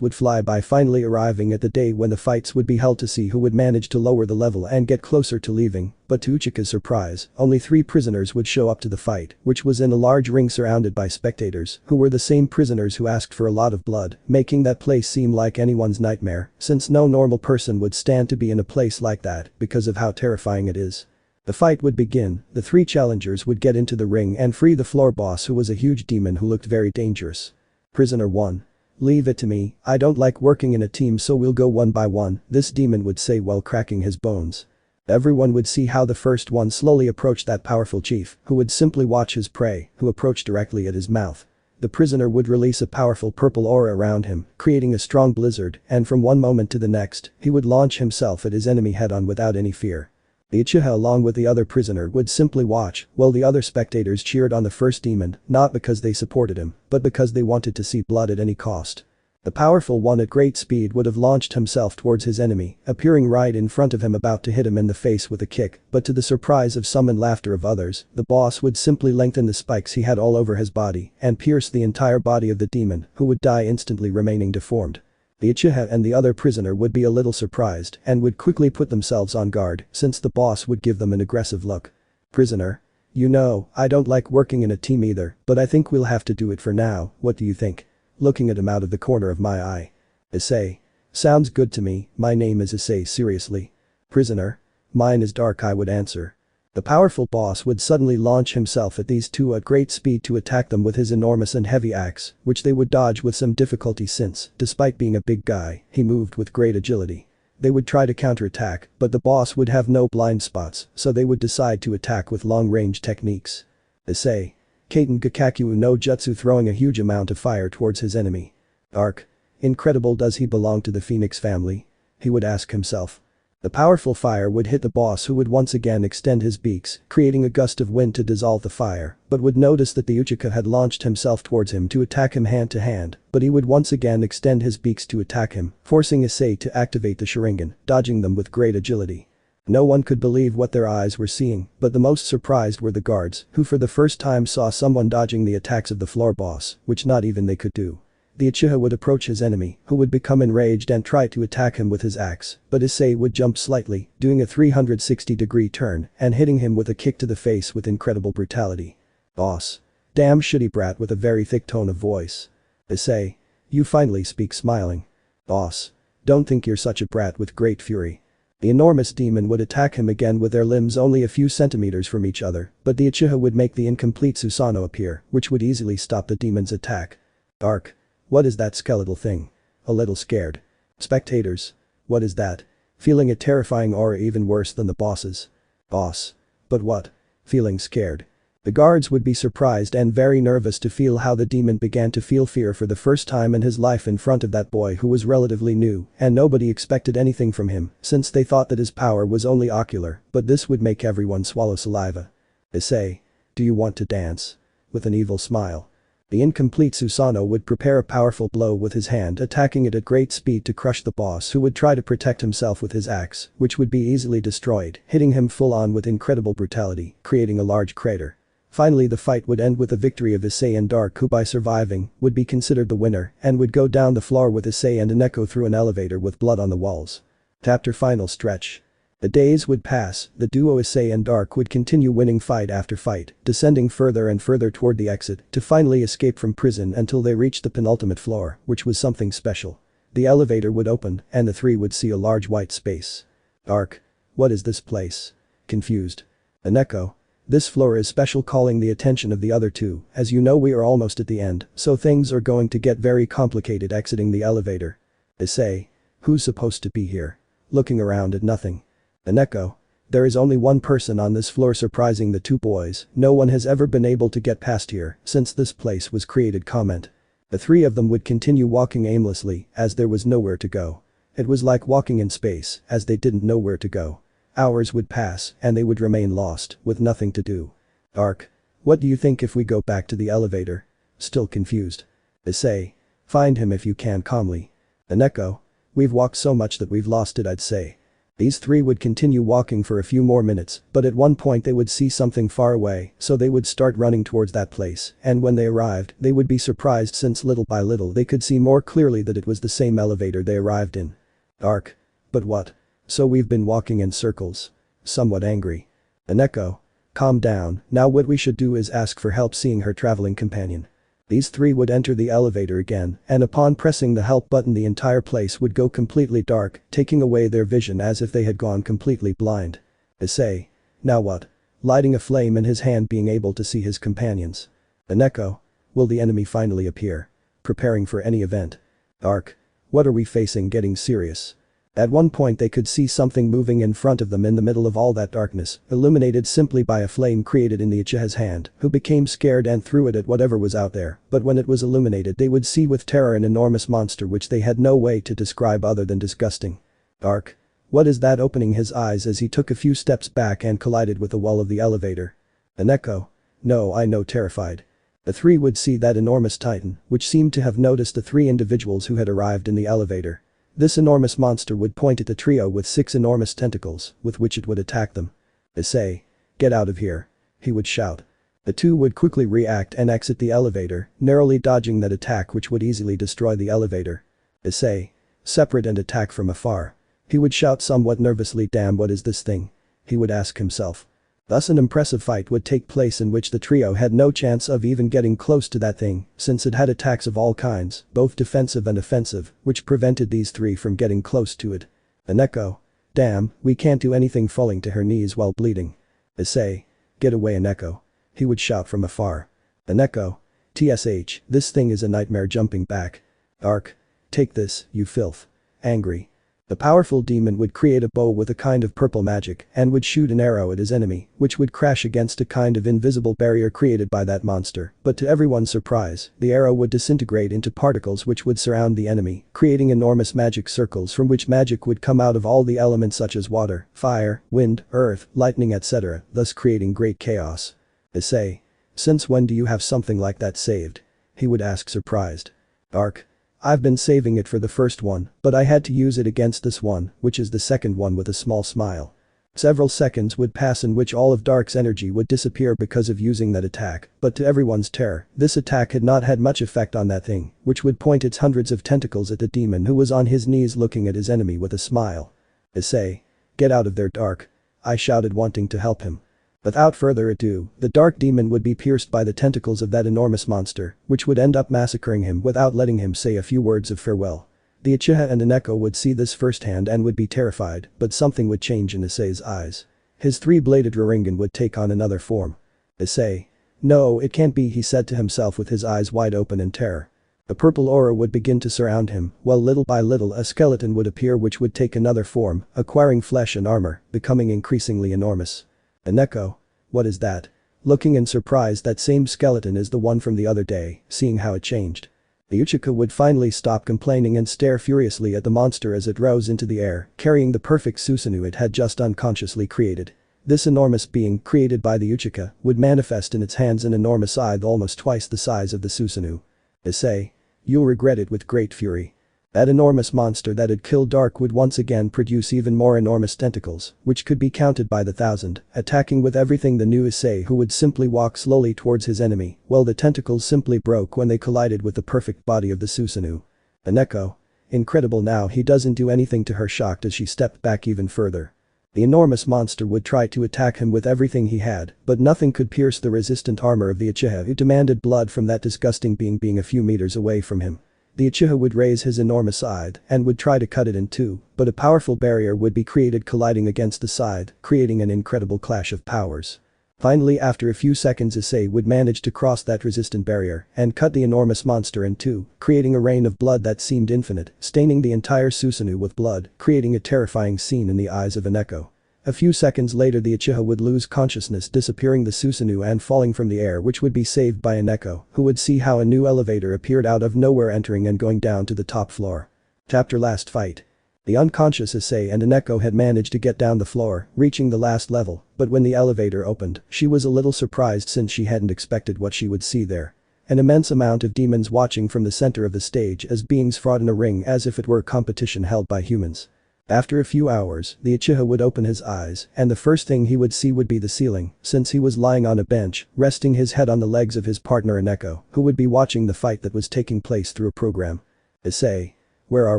would fly by, finally arriving at the day when the fights would be held to see who would manage to lower the level and get closer to leaving, but to Uchiha's surprise, only 3 prisoners would show up to the fight, which was in a large ring surrounded by spectators, who were the same prisoners who asked for a lot of blood, making that place seem like anyone's nightmare, since no normal person would stand to be in a place like that because of how terrifying it is. The fight would begin, the 3 challengers would get into the ring and free the floor boss, who was a huge demon who looked very dangerous. Prisoner 1. Leave it to me, I don't like working in a team, so we'll go one by one, this demon would say while cracking his bones. Everyone would see how the first one slowly approached that powerful chief, who would simply watch his prey, who approached directly at his mouth. The prisoner would release a powerful purple aura around him, creating a strong blizzard, and from one moment to the next, he would launch himself at his enemy head-on without any fear. The Uchiha along with the other prisoner would simply watch, while the other spectators cheered on the first demon, not because they supported him, but because they wanted to see blood at any cost. The powerful one at great speed would have launched himself towards his enemy, appearing right in front of him about to hit him in the face with a kick, but to the surprise of some and laughter of others, the boss would simply lengthen the spikes he had all over his body and pierce the entire body of the demon, who would die instantly, remaining deformed. The Uchiha and the other prisoner would be a little surprised and would quickly put themselves on guard since the boss would give them an aggressive look. Prisoner. You know, I don't like working in a team either, but I think we'll have to do it for now, what do you think? Looking at him out of the corner of my eye. Issei. Sounds good to me, my name is Issei, seriously. Prisoner. Mine is Dark, I would answer. The powerful boss would suddenly launch himself at these 2 at great speed to attack them with his enormous and heavy axe, which they would dodge with some difficulty since, despite being a big guy, he moved with great agility. They would try to counterattack, but the boss would have no blind spots, so they would decide to attack with long-range techniques. Issei. Kaiten Gakakyu no Jutsu, throwing a huge amount of fire towards his enemy. Dark. Incredible, does he belong to the Phoenix family? He would ask himself. The powerful fire would hit the boss, who would once again extend his beaks, creating a gust of wind to dissolve the fire, but would notice that the Uchiha had launched himself towards him to attack him hand to hand, but he would once again extend his beaks to attack him, forcing Issei to activate the Sharingan, dodging them with great agility. No one could believe what their eyes were seeing, but the most surprised were the guards, who for the first time saw someone dodging the attacks of the floor boss, which not even they could do. The Uchiha would approach his enemy, who would become enraged and try to attack him with his axe, but Issei would jump slightly, doing a 360-degree turn and hitting him with a kick to the face with incredible brutality. Boss. Damn shitty brat with a very thick tone of voice. Issei. You finally speak smiling. Boss. Don't think you're such a brat with great fury. The enormous demon would attack him again with their limbs only a few centimeters from each other, but the Uchiha would make the incomplete Susanoo appear, which would easily stop the demon's attack. Dark. What is that skeletal thing? A little scared. Spectators. What is that? Feeling a terrifying aura even worse than the boss's. Boss. But what? Feeling scared. The guards would be surprised and very nervous to feel how the demon began to feel fear for the first time in his life in front of that boy who was relatively new, and nobody expected anything from him since they thought that his power was only ocular, but this would make everyone swallow saliva. Issei. Do you want to dance? With an evil smile. The incomplete Susanoo would prepare a powerful blow with his hand, attacking it at great speed to crush the boss, who would try to protect himself with his axe, which would be easily destroyed, hitting him full on with incredible brutality, creating a large crater. Finally, the fight would end with a victory of Issei and Dark, who by surviving would be considered the winner and would go down the floor with Issei and Akeno through an elevator with blood on the walls. Chapter final stretch. The days would pass, the duo Issei and Dark would continue winning fight after fight, descending further and further toward the exit to finally escape from prison until they reached the penultimate floor, which was something special. The elevator would open and the three would see a large white space. Dark. What is this place? Confused. Akeno. This floor is special, calling the attention of the other two, as you know we are almost at the end, so things are going to get very complicated exiting the elevator. Issei. Who's supposed to be here? Looking around at nothing. Akeno. There is only one person on this floor, surprising the two boys, no one has ever been able to get past here since this place was created. Comment. The three of them would continue walking aimlessly as there was nowhere to go. It was like walking in space as they didn't know where to go. Hours would pass and they would remain lost with nothing to do. Dark. What do you think if we go back to the elevator? Still confused. Issei. Find him if you can. Calmly. Akeno. We've walked so much that we've lost it, I'd say. These three would continue walking for a few more minutes, but at one point they would see something far away, so they would start running towards that place, and when they arrived, they would be surprised since little by little they could see more clearly that it was the same elevator they arrived in. Dark. But what? So we've been walking in circles. Somewhat angry. Akeno. Calm down, now what we should do is ask for help, seeing her traveling companion. These three would enter the elevator again, and upon pressing the help button the entire place would go completely dark, taking away their vision as if they had gone completely blind. Issei. Now what? Lighting a flame in his hand, being able to see his companions. Akeno. Will the enemy finally appear? Preparing for any event. Dark. What are we facing? Getting serious. At one point they could see something moving in front of them in the middle of all that darkness, illuminated simply by a flame created in the Uchiha's hand, who became scared and threw it at whatever was out there, but when it was illuminated they would see with terror an enormous monster which they had no way to describe other than disgusting. Dark. What is that? Opening his eyes as he took a few steps back and collided with the wall of the elevator. Akeno. No, I know, terrified. The three would see that enormous titan, which seemed to have noticed the three individuals who had arrived in the elevator. This enormous monster would point at the trio with 6 enormous tentacles, with which it would attack them. Issei. Get out of here. He would shout. The two would quickly react and exit the elevator, narrowly dodging that attack which would easily destroy the elevator. Issei. Separate and attack from afar. He would shout somewhat nervously. Damn, what is this thing? He would ask himself. Thus an impressive fight would take place in which the trio had no chance of even getting close to that thing, since it had attacks of all kinds, both defensive and offensive, which prevented these three from getting close to it. Akeno. Damn, we can't do anything, falling to her knees while bleeding. Issei. Get away, Akeno. He would shout from afar. Akeno. TSH, this thing is a nightmare, jumping back. Dark. Take this, you filth. Angry. The powerful demon would create a bow with a kind of purple magic and would shoot an arrow at his enemy, which would crash against a kind of invisible barrier created by that monster, but to everyone's surprise, the arrow would disintegrate into particles which would surround the enemy, creating enormous magic circles from which magic would come out of all the elements such as water, fire, wind, earth, lightning etc., thus creating great chaos. Issei. Since when do you have something like that saved? He would ask surprised. Dark. I've been saving it for the first one, but I had to use it against this one, which is the second one with a small smile. Several seconds would pass in which all of Dark's energy would disappear because of using that attack, but to everyone's terror, this attack had not had much effect on that thing, which would point its hundreds of tentacles at the demon who was on his knees looking at his enemy with a smile. Issei. Get out of there, Dark. I shouted, wanting to help him. Without further ado, the dark demon would be pierced by the tentacles of that enormous monster, which would end up massacring him without letting him say a few words of farewell. The Uchiha and Akeno would see this firsthand and would be terrified, but something would change in Issei's eyes. His three-bladed Raringan would take on another form. Issei. No, it can't be, he said to himself with his eyes wide open in terror. A purple aura would begin to surround him, while little by little a skeleton would appear which would take another form, acquiring flesh and armor, becoming increasingly enormous. Akeno. What is that? Looking in surprise, that same skeleton is the one from the other day, seeing how it changed. The Uchiha would finally stop complaining and stare furiously at the monster as it rose into the air, carrying the perfect Susanoo it had just unconsciously created. This enormous being, created by the Uchiha, would manifest in its hands an enormous eye almost twice the size of the Susanoo. Issei. You'll regret it with great fury. That enormous monster that had killed Dark would once again produce even more enormous tentacles, which could be counted by the thousand, attacking with everything the new Issei who would simply walk slowly towards his enemy, while the tentacles simply broke when they collided with the perfect body of the Susanoo. Akeno. Incredible, now he doesn't do anything to her, shocked as she stepped back even further. The enormous monster would try to attack him with everything he had, but nothing could pierce the resistant armor of the Uchiha who demanded blood from that disgusting being a few meters away from him. The Uchiha would raise his enormous side and would try to cut it in two, but a powerful barrier would be created colliding against the side, creating an incredible clash of powers. Finally, after a few seconds, Issei would manage to cross that resistant barrier and cut the enormous monster in two, creating a rain of blood that seemed infinite, staining the entire Susanoo with blood, creating a terrifying scene in the eyes of Akeno. A few seconds later, the Uchiha would lose consciousness, disappearing the Susanoo and falling from the air, which would be saved by Akeno, who would see how a new elevator appeared out of nowhere, entering and going down to the top floor. Chapter Last Fight. The unconscious Issei and Akeno had managed to get down the floor, reaching the last level, but when the elevator opened, she was a little surprised since she hadn't expected what she would see there. An immense amount of demons watching from the center of the stage as beings fought in a ring as if it were a competition held by humans. After a few hours, the Uchiha would open his eyes, and the first thing he would see would be the ceiling, since he was lying on a bench, resting his head on the legs of his partner Akeno, who would be watching the fight that was taking place through a program. Issei. Where are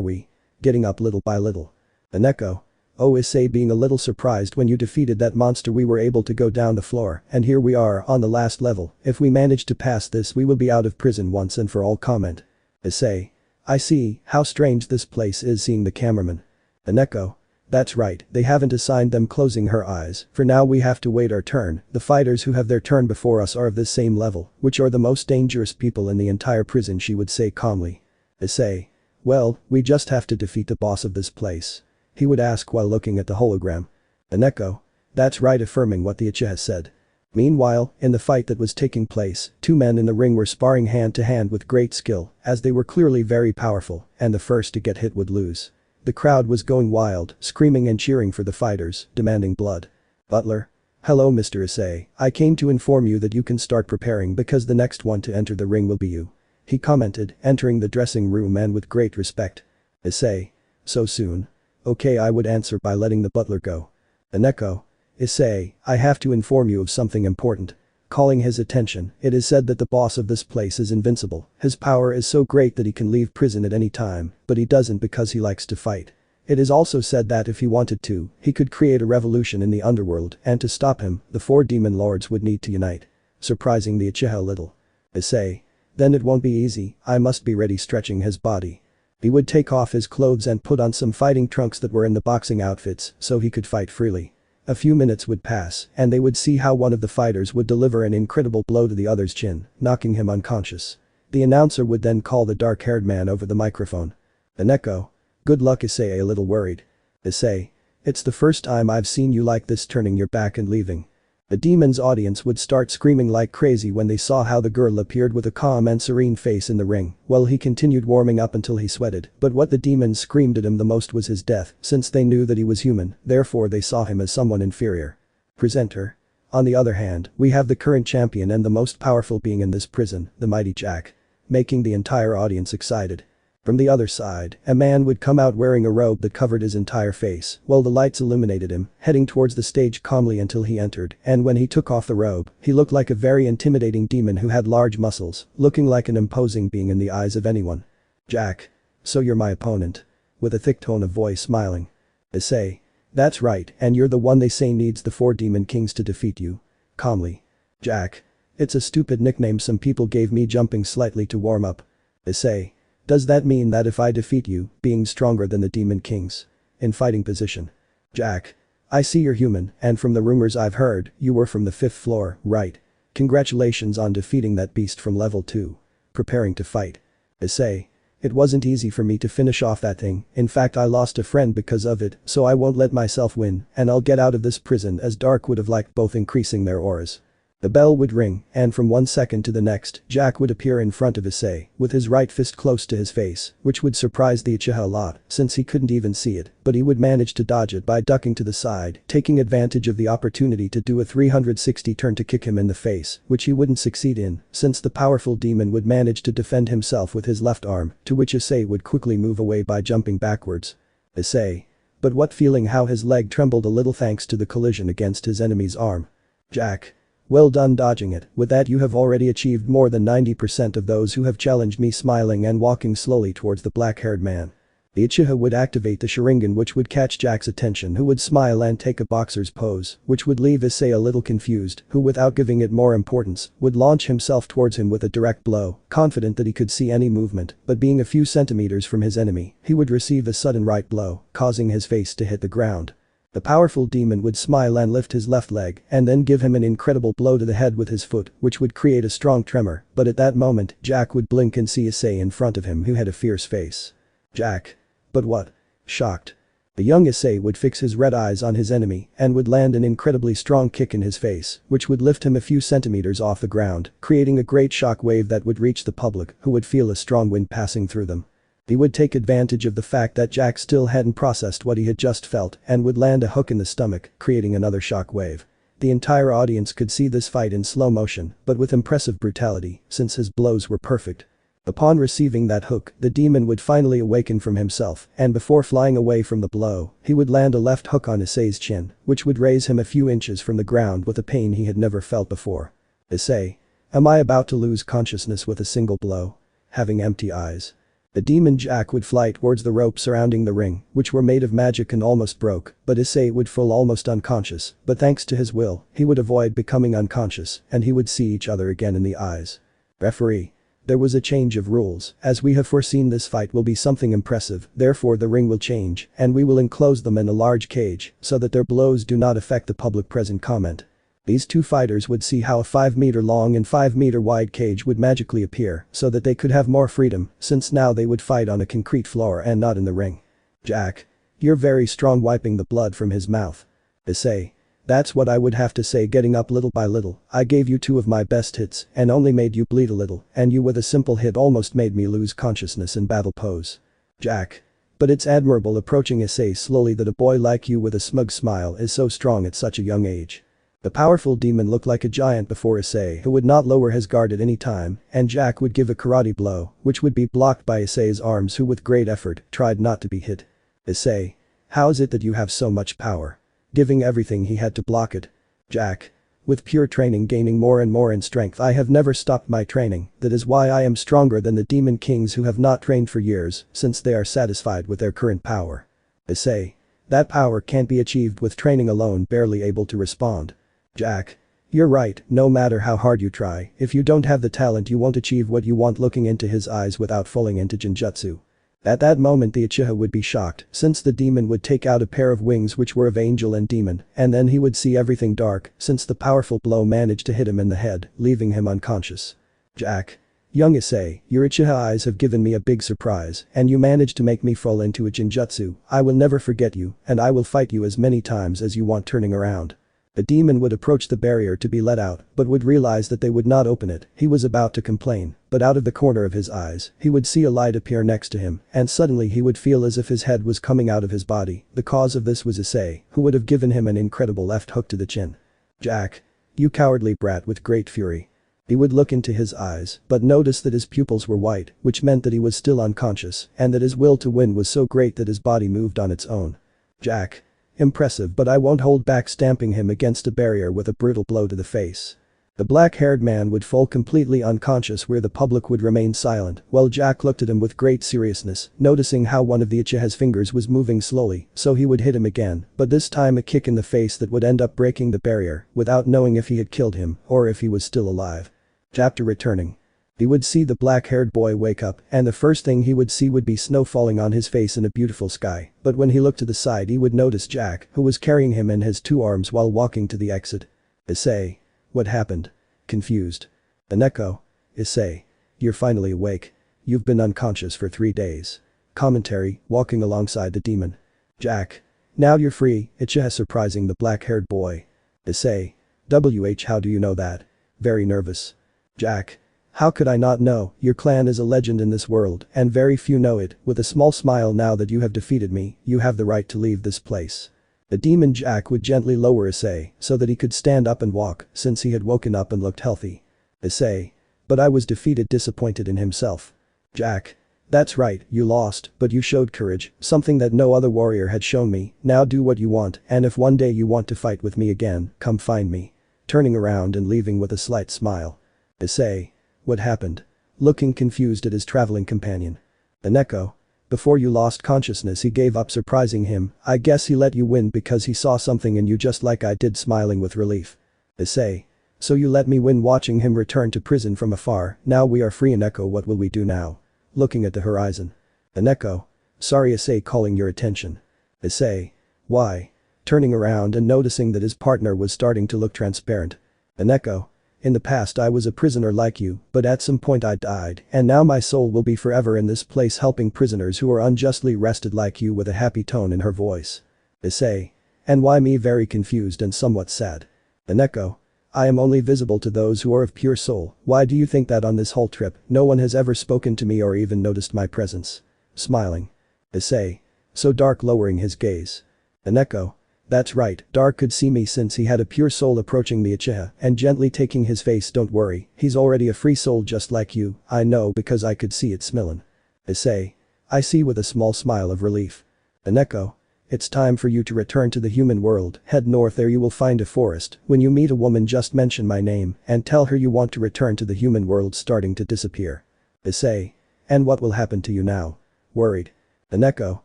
we? Getting up little by little. Akeno. Oh, Issei, being a little surprised, when you defeated that monster we were able to go down the floor, and here we are on the last level. If we manage to pass this, we will be out of prison once and for all. Comment. Issei. I see, how strange this place is, seeing the cameraman. Akeno. That's right, they haven't assigned them, closing her eyes. For now we have to wait our turn. The fighters who have their turn before us are of this same level, which are the most dangerous people in the entire prison, she would say calmly. Issei. Well, we just have to defeat the boss of this place. He would ask while looking at the hologram. Akeno. That's right, affirming what the Uchiha said. Meanwhile, in the fight that was taking place, two men in the ring were sparring hand to hand with great skill, as they were clearly very powerful, and the first to get hit would lose. The crowd was going wild, screaming and cheering for the fighters, demanding blood. Butler. Hello, Mr. Issei. I came to inform you that you can start preparing because the next one to enter the ring will be you. He commented, entering the dressing room and with great respect. Issei. So soon? Okay, I would answer by letting the butler go. Akeno. Issei, I have to inform you of something important. Calling his attention, it is said that the boss of this place is invincible. His power is so great that he can leave prison at any time, but he doesn't because he likes to fight. It is also said that if he wanted to, he could create a revolution in the underworld, and to stop him, the four demon lords would need to unite. Surprising the Uchiha a little. Issei. Then it won't be easy, I must be ready, stretching his body. He would take off his clothes and put on some fighting trunks that were in the boxing outfits so he could fight freely. A few minutes would pass, and they would see how one of the fighters would deliver an incredible blow to the other's chin, knocking him unconscious. The announcer would then call the dark-haired man over the microphone. Akeno. Good luck, Issei, a little worried. Issei. It's the first time I've seen you like this, turning your back and leaving. The demon's audience would start screaming like crazy when they saw how the girl appeared with a calm and serene face in the ring, while he continued warming up until he sweated. But what the demons screamed at him the most was his death, since they knew that he was human, therefore they saw him as someone inferior. Presenter. On the other hand, we have the current champion and the most powerful being in this prison, the mighty Jack. Making the entire audience excited. From the other side, a man would come out wearing a robe that covered his entire face, while the lights illuminated him, heading towards the stage calmly until he entered, and when he took off the robe, he looked like a very intimidating demon who had large muscles, looking like an imposing being in the eyes of anyone. Jack. So you're my opponent. With a thick tone of voice smiling. Issei. That's right, and you're the one they say needs the 4 demon kings to defeat you. Calmly. Jack. It's a stupid nickname some people gave me, jumping slightly to warm up. Issei. Does that mean that if I defeat you, being stronger than the demon kings? In fighting position. Jack. I see you're human, and from the rumors I've heard, you were from the 5th floor, right? Congratulations on defeating that beast from level 2. Preparing to fight. Issei. It wasn't easy for me to finish off that thing, in fact I lost a friend because of it, so I won't let myself win, and I'll get out of this prison as Dark would have liked, both increasing their auras. The bell would ring, and from one second to the next, Jack would appear in front of Issei, with his right fist close to his face, which would surprise the Uchiha a lot, since he couldn't even see it, but he would manage to dodge it by ducking to the side, taking advantage of the opportunity to do a 360 turn to kick him in the face, which he wouldn't succeed in, since the powerful demon would manage to defend himself with his left arm, to which Issei would quickly move away by jumping backwards. Issei. But what, feeling how his leg trembled a little thanks to the collision against his enemy's arm. Jack. Well done dodging it, with that you have already achieved more than 90% of those who have challenged me, smiling and walking slowly towards the black-haired man. The Uchiha would activate the Sharingan, which would catch Jack's attention, who would smile and take a boxer's pose, which would leave Issei a little confused, who without giving it more importance, would launch himself towards him with a direct blow, confident that he could see any movement, but being a few centimeters from his enemy, he would receive a sudden right blow, causing his face to hit the ground. The powerful demon would smile and lift his left leg and then give him an incredible blow to the head with his foot, which would create a strong tremor, but at that moment, Jack would blink and see Issei in front of him, who had a fierce face. Jack. But what? Shocked. The young Issei would fix his red eyes on his enemy and would land an incredibly strong kick in his face, which would lift him a few centimeters off the ground, creating a great shock wave that would reach the public, who would feel a strong wind passing through them. He would take advantage of the fact that Jack still hadn't processed what he had just felt and would land a hook in the stomach, creating another shock wave. The entire audience could see this fight in slow motion, but with impressive brutality, since his blows were perfect. Upon receiving that hook, the demon would finally awaken from himself, and before flying away from the blow, he would land a left hook on Issei's chin, which would raise him a few inches from the ground with a pain he had never felt before. Issei. Am I about to lose consciousness with a single blow? Having empty eyes. The demon Jack would fly towards the rope surrounding the ring, which were made of magic and almost broke, but Issei would fall almost unconscious, but thanks to his will, he would avoid becoming unconscious, and he would see each other again in the eyes. Referee. There was a change of rules, as we have foreseen this fight will be something impressive, therefore the ring will change, and we will enclose them in a large cage, so that their blows do not affect the public present. Comment. These two fighters would see how a 5-meter long and 5-meter wide cage would magically appear, so that they could have more freedom, since now they would fight on a concrete floor and not in the ring. Jack. You're very strong, wiping the blood from his mouth. Issei. That's what I would have to say, getting up little by little. I gave you 2 of my best hits and only made you bleed a little, and you with a simple hit almost made me lose consciousness in battle pose. Jack. But it's admirable, approaching Issei slowly, that a boy like you with a smug smile is so strong at such a young age. The powerful demon looked like a giant before Issei, who would not lower his guard at any time, and Jack would give a karate blow, which would be blocked by Issei's arms, who with great effort tried not to be hit. Issei. How is it that you have so much power? Giving everything he had to block it. Jack. With pure training gaining more and more in strength, I have never stopped my training, that is why I am stronger than the demon kings who have not trained for years, since they are satisfied with their current power. Issei. That power can't be achieved with training alone, barely able to respond. Jack. You're right, no matter how hard you try, if you don't have the talent you won't achieve what you want, looking into his eyes without falling into genjutsu. At that moment the Uchiha would be shocked, since the demon would take out a pair of wings which were of angel and demon, and then he would see everything dark, since the powerful blow managed to hit him in the head, leaving him unconscious. Jack. Young Issei, your Uchiha eyes have given me a big surprise, and you managed to make me fall into a genjutsu. I will never forget you, and I will fight you as many times as you want. Turning around. The demon would approach the barrier to be let out, but would realize that they would not open it. He was about to complain, but out of the corner of his eyes, he would see a light appear next to him, and suddenly he would feel as if his head was coming out of his body. The cause of this was Issei, who would have given him an incredible left hook to the chin. Jack. You cowardly brat. With great fury. He would look into his eyes, but notice that his pupils were white, which meant that he was still unconscious, and that his will to win was so great that his body moved on its own. Jack. Impressive, but I won't hold back, stamping him against a barrier with a brutal blow to the face. The black-haired man would fall completely unconscious where the public would remain silent, while Jack looked at him with great seriousness, noticing how one of the Uchiha's fingers was moving slowly, so he would hit him again, but this time a kick in the face that would end up breaking the barrier, without knowing if he had killed him, or if he was still alive. After returning. He would see the black-haired boy wake up, and the first thing he would see would be snow falling on his face in a beautiful sky, but when he looked to the side he would notice Jack, who was carrying him in his two arms while walking to the exit. Issei. What happened? Confused. Aneko. Issei. You're finally awake. You've been unconscious for 3 days. Commentary, walking alongside the demon. Jack. Now you're free. Uchiha surprising the black-haired boy. Issei. How do you know that? Very nervous. Jack. How could I not know? Your clan is a legend in this world, and very few know it. With a small smile. Now that you have defeated me, you have the right to leave this place. The demon Jack would gently lower Issei, so that he could stand up and walk, since he had woken up and looked healthy. Issei. But I was defeated, disappointed in himself. Jack. That's right, you lost, but you showed courage, something that no other warrior had shown me. Now do what you want, and if one day you want to fight with me again, come find me. Turning around and leaving with a slight smile. Issei. What happened? Looking confused at his traveling companion. Aneko. Before you lost consciousness he gave up, surprising him. I guess he let you win because he saw something in you, just like I did, smiling with relief. Issei. So you let me win? Watching him return to prison from afar. Now we are free. Aneko. What will we do now? Looking at the horizon. Aneko. Sorry. Issei, calling your attention. Issei. Why? Turning around and noticing that his partner was starting to look transparent. Aneko. In the past I was a prisoner like you, but at some point I died, and now my soul will be forever in this place helping prisoners who are unjustly arrested like you, with a happy tone in her voice. Issei. And why me? Very confused and somewhat sad. Aneko. I am only visible to those who are of pure soul. Why do you think that on this whole trip, no one has ever spoken to me or even noticed my presence? Smiling. Issei. So Dark, lowering his gaze. Aneko. That's right, Dark could see me since he had a pure soul, approaching the Uchiha and gently taking his face. Don't worry, he's already a free soul just like you. I know because I could see it. Smilin. Issei. I see, with a small smile of relief. Aneko. It's time for you to return to the human world. Head north, there you will find a forest. When you meet a woman, just mention my name and tell her you want to return to the human world. Starting to disappear. Issei. And what will happen to you now? Worried. Aneko.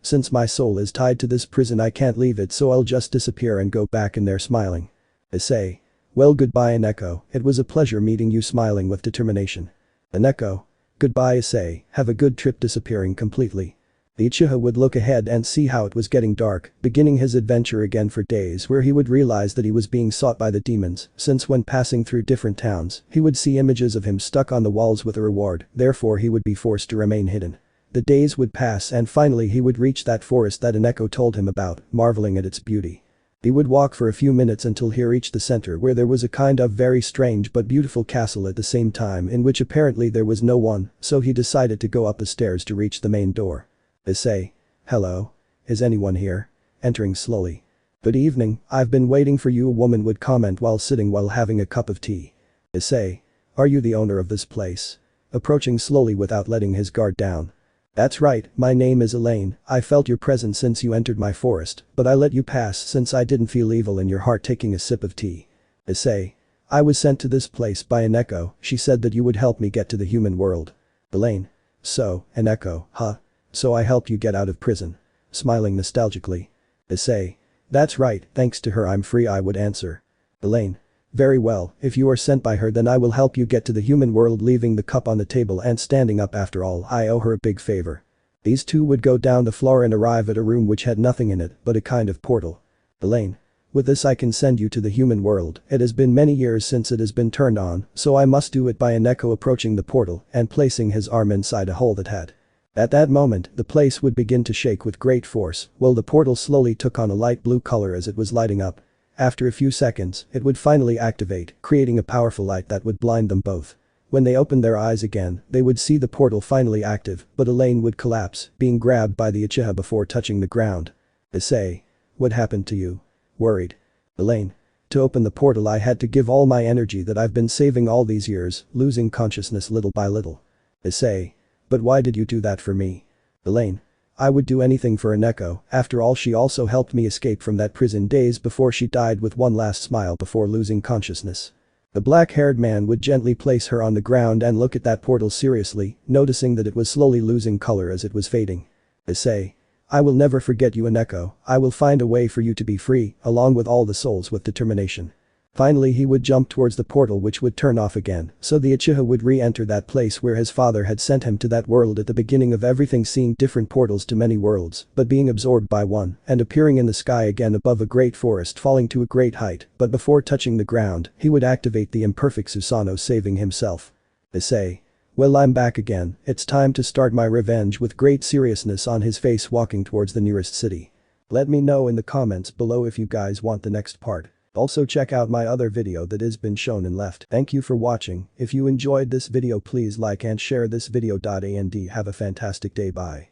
Since my soul is tied to this prison I can't leave it, so I'll just disappear and go back in there. Smiling. Issei. Well, goodbye Aneko, it was a pleasure meeting you. Smiling with determination. Aneko. Goodbye Issei, have a good trip. Disappearing completely. The Uchiha would look ahead and see how it was getting dark, beginning his adventure again for days, where he would realize that he was being sought by the demons, since when passing through different towns, he would see images of him stuck on the walls with a reward, therefore he would be forced to remain hidden. The days would pass and finally he would reach that forest that Aneko told him about, marveling at its beauty. He would walk for a few minutes until he reached the center, where there was a kind of very strange but beautiful castle at the same time, in which apparently there was no one, so he decided to go up the stairs to reach the main door. Issei. Hello? Is anyone here? Entering slowly. Good evening, I've been waiting for you, a woman would comment while sitting while having a cup of tea. Issei. Are you the owner of this place? Approaching slowly without letting his guard down. That's right, my name is Elaine. I felt your presence since you entered my forest, but I let you pass since I didn't feel evil in your heart. Taking a sip of tea. Issei. I was sent to this place by Aneko, she said that you would help me get to the human world. Elaine. So, Aneko, huh? So I helped you get out of prison. Smiling nostalgically. Issei. That's right, thanks to her I'm free, I would answer. Elaine. Very well, if you are sent by her then I will help you get to the human world, leaving the cup on the table and standing up. After all, I owe her a big favor. These two would go down the floor and arrive at a room which had nothing in it but a kind of portal. Elaine. With this I can send you to the human world. It has been many years since it has been turned on, so I must do it by an echo approaching the portal and placing his arm inside a hole that had. At that moment, the place would begin to shake with great force, while the portal slowly took on a light blue color as it was lighting up. After a few seconds, it would finally activate, creating a powerful light that would blind them both. When they opened their eyes again, they would see the portal finally active, but Elaine would collapse, being grabbed by the Uchiha before touching the ground. Issei. What happened to you? Worried. Elaine. To open the portal I had to give all my energy that I've been saving all these years, losing consciousness little by little. Issei. But why did you do that for me? Elaine. I would do anything for Akeno, after all she also helped me escape from that prison days before she died with one last smile before losing consciousness. The black-haired man would gently place her on the ground and look at that portal seriously, noticing that it was slowly losing color as it was fading. Issei. I will never forget you Akeno, I will find a way for you to be free, along with all the souls with determination. Finally he would jump towards the portal which would turn off again, so the Uchiha would re-enter that place where his father had sent him to that world at the beginning of everything, seeing different portals to many worlds, but being absorbed by one, and appearing in the sky again above a great forest falling to a great height, but before touching the ground, he would activate the imperfect Susanoo saving himself. Issei. Well, I'm back again, it's time to start my revenge, with great seriousness on his face walking towards the nearest city. Let me know in the comments below if you guys want the next part. Also check out my other video that has been shown in left. Thank you for watching. If you enjoyed this video please like and share this video. And have a fantastic day. Bye.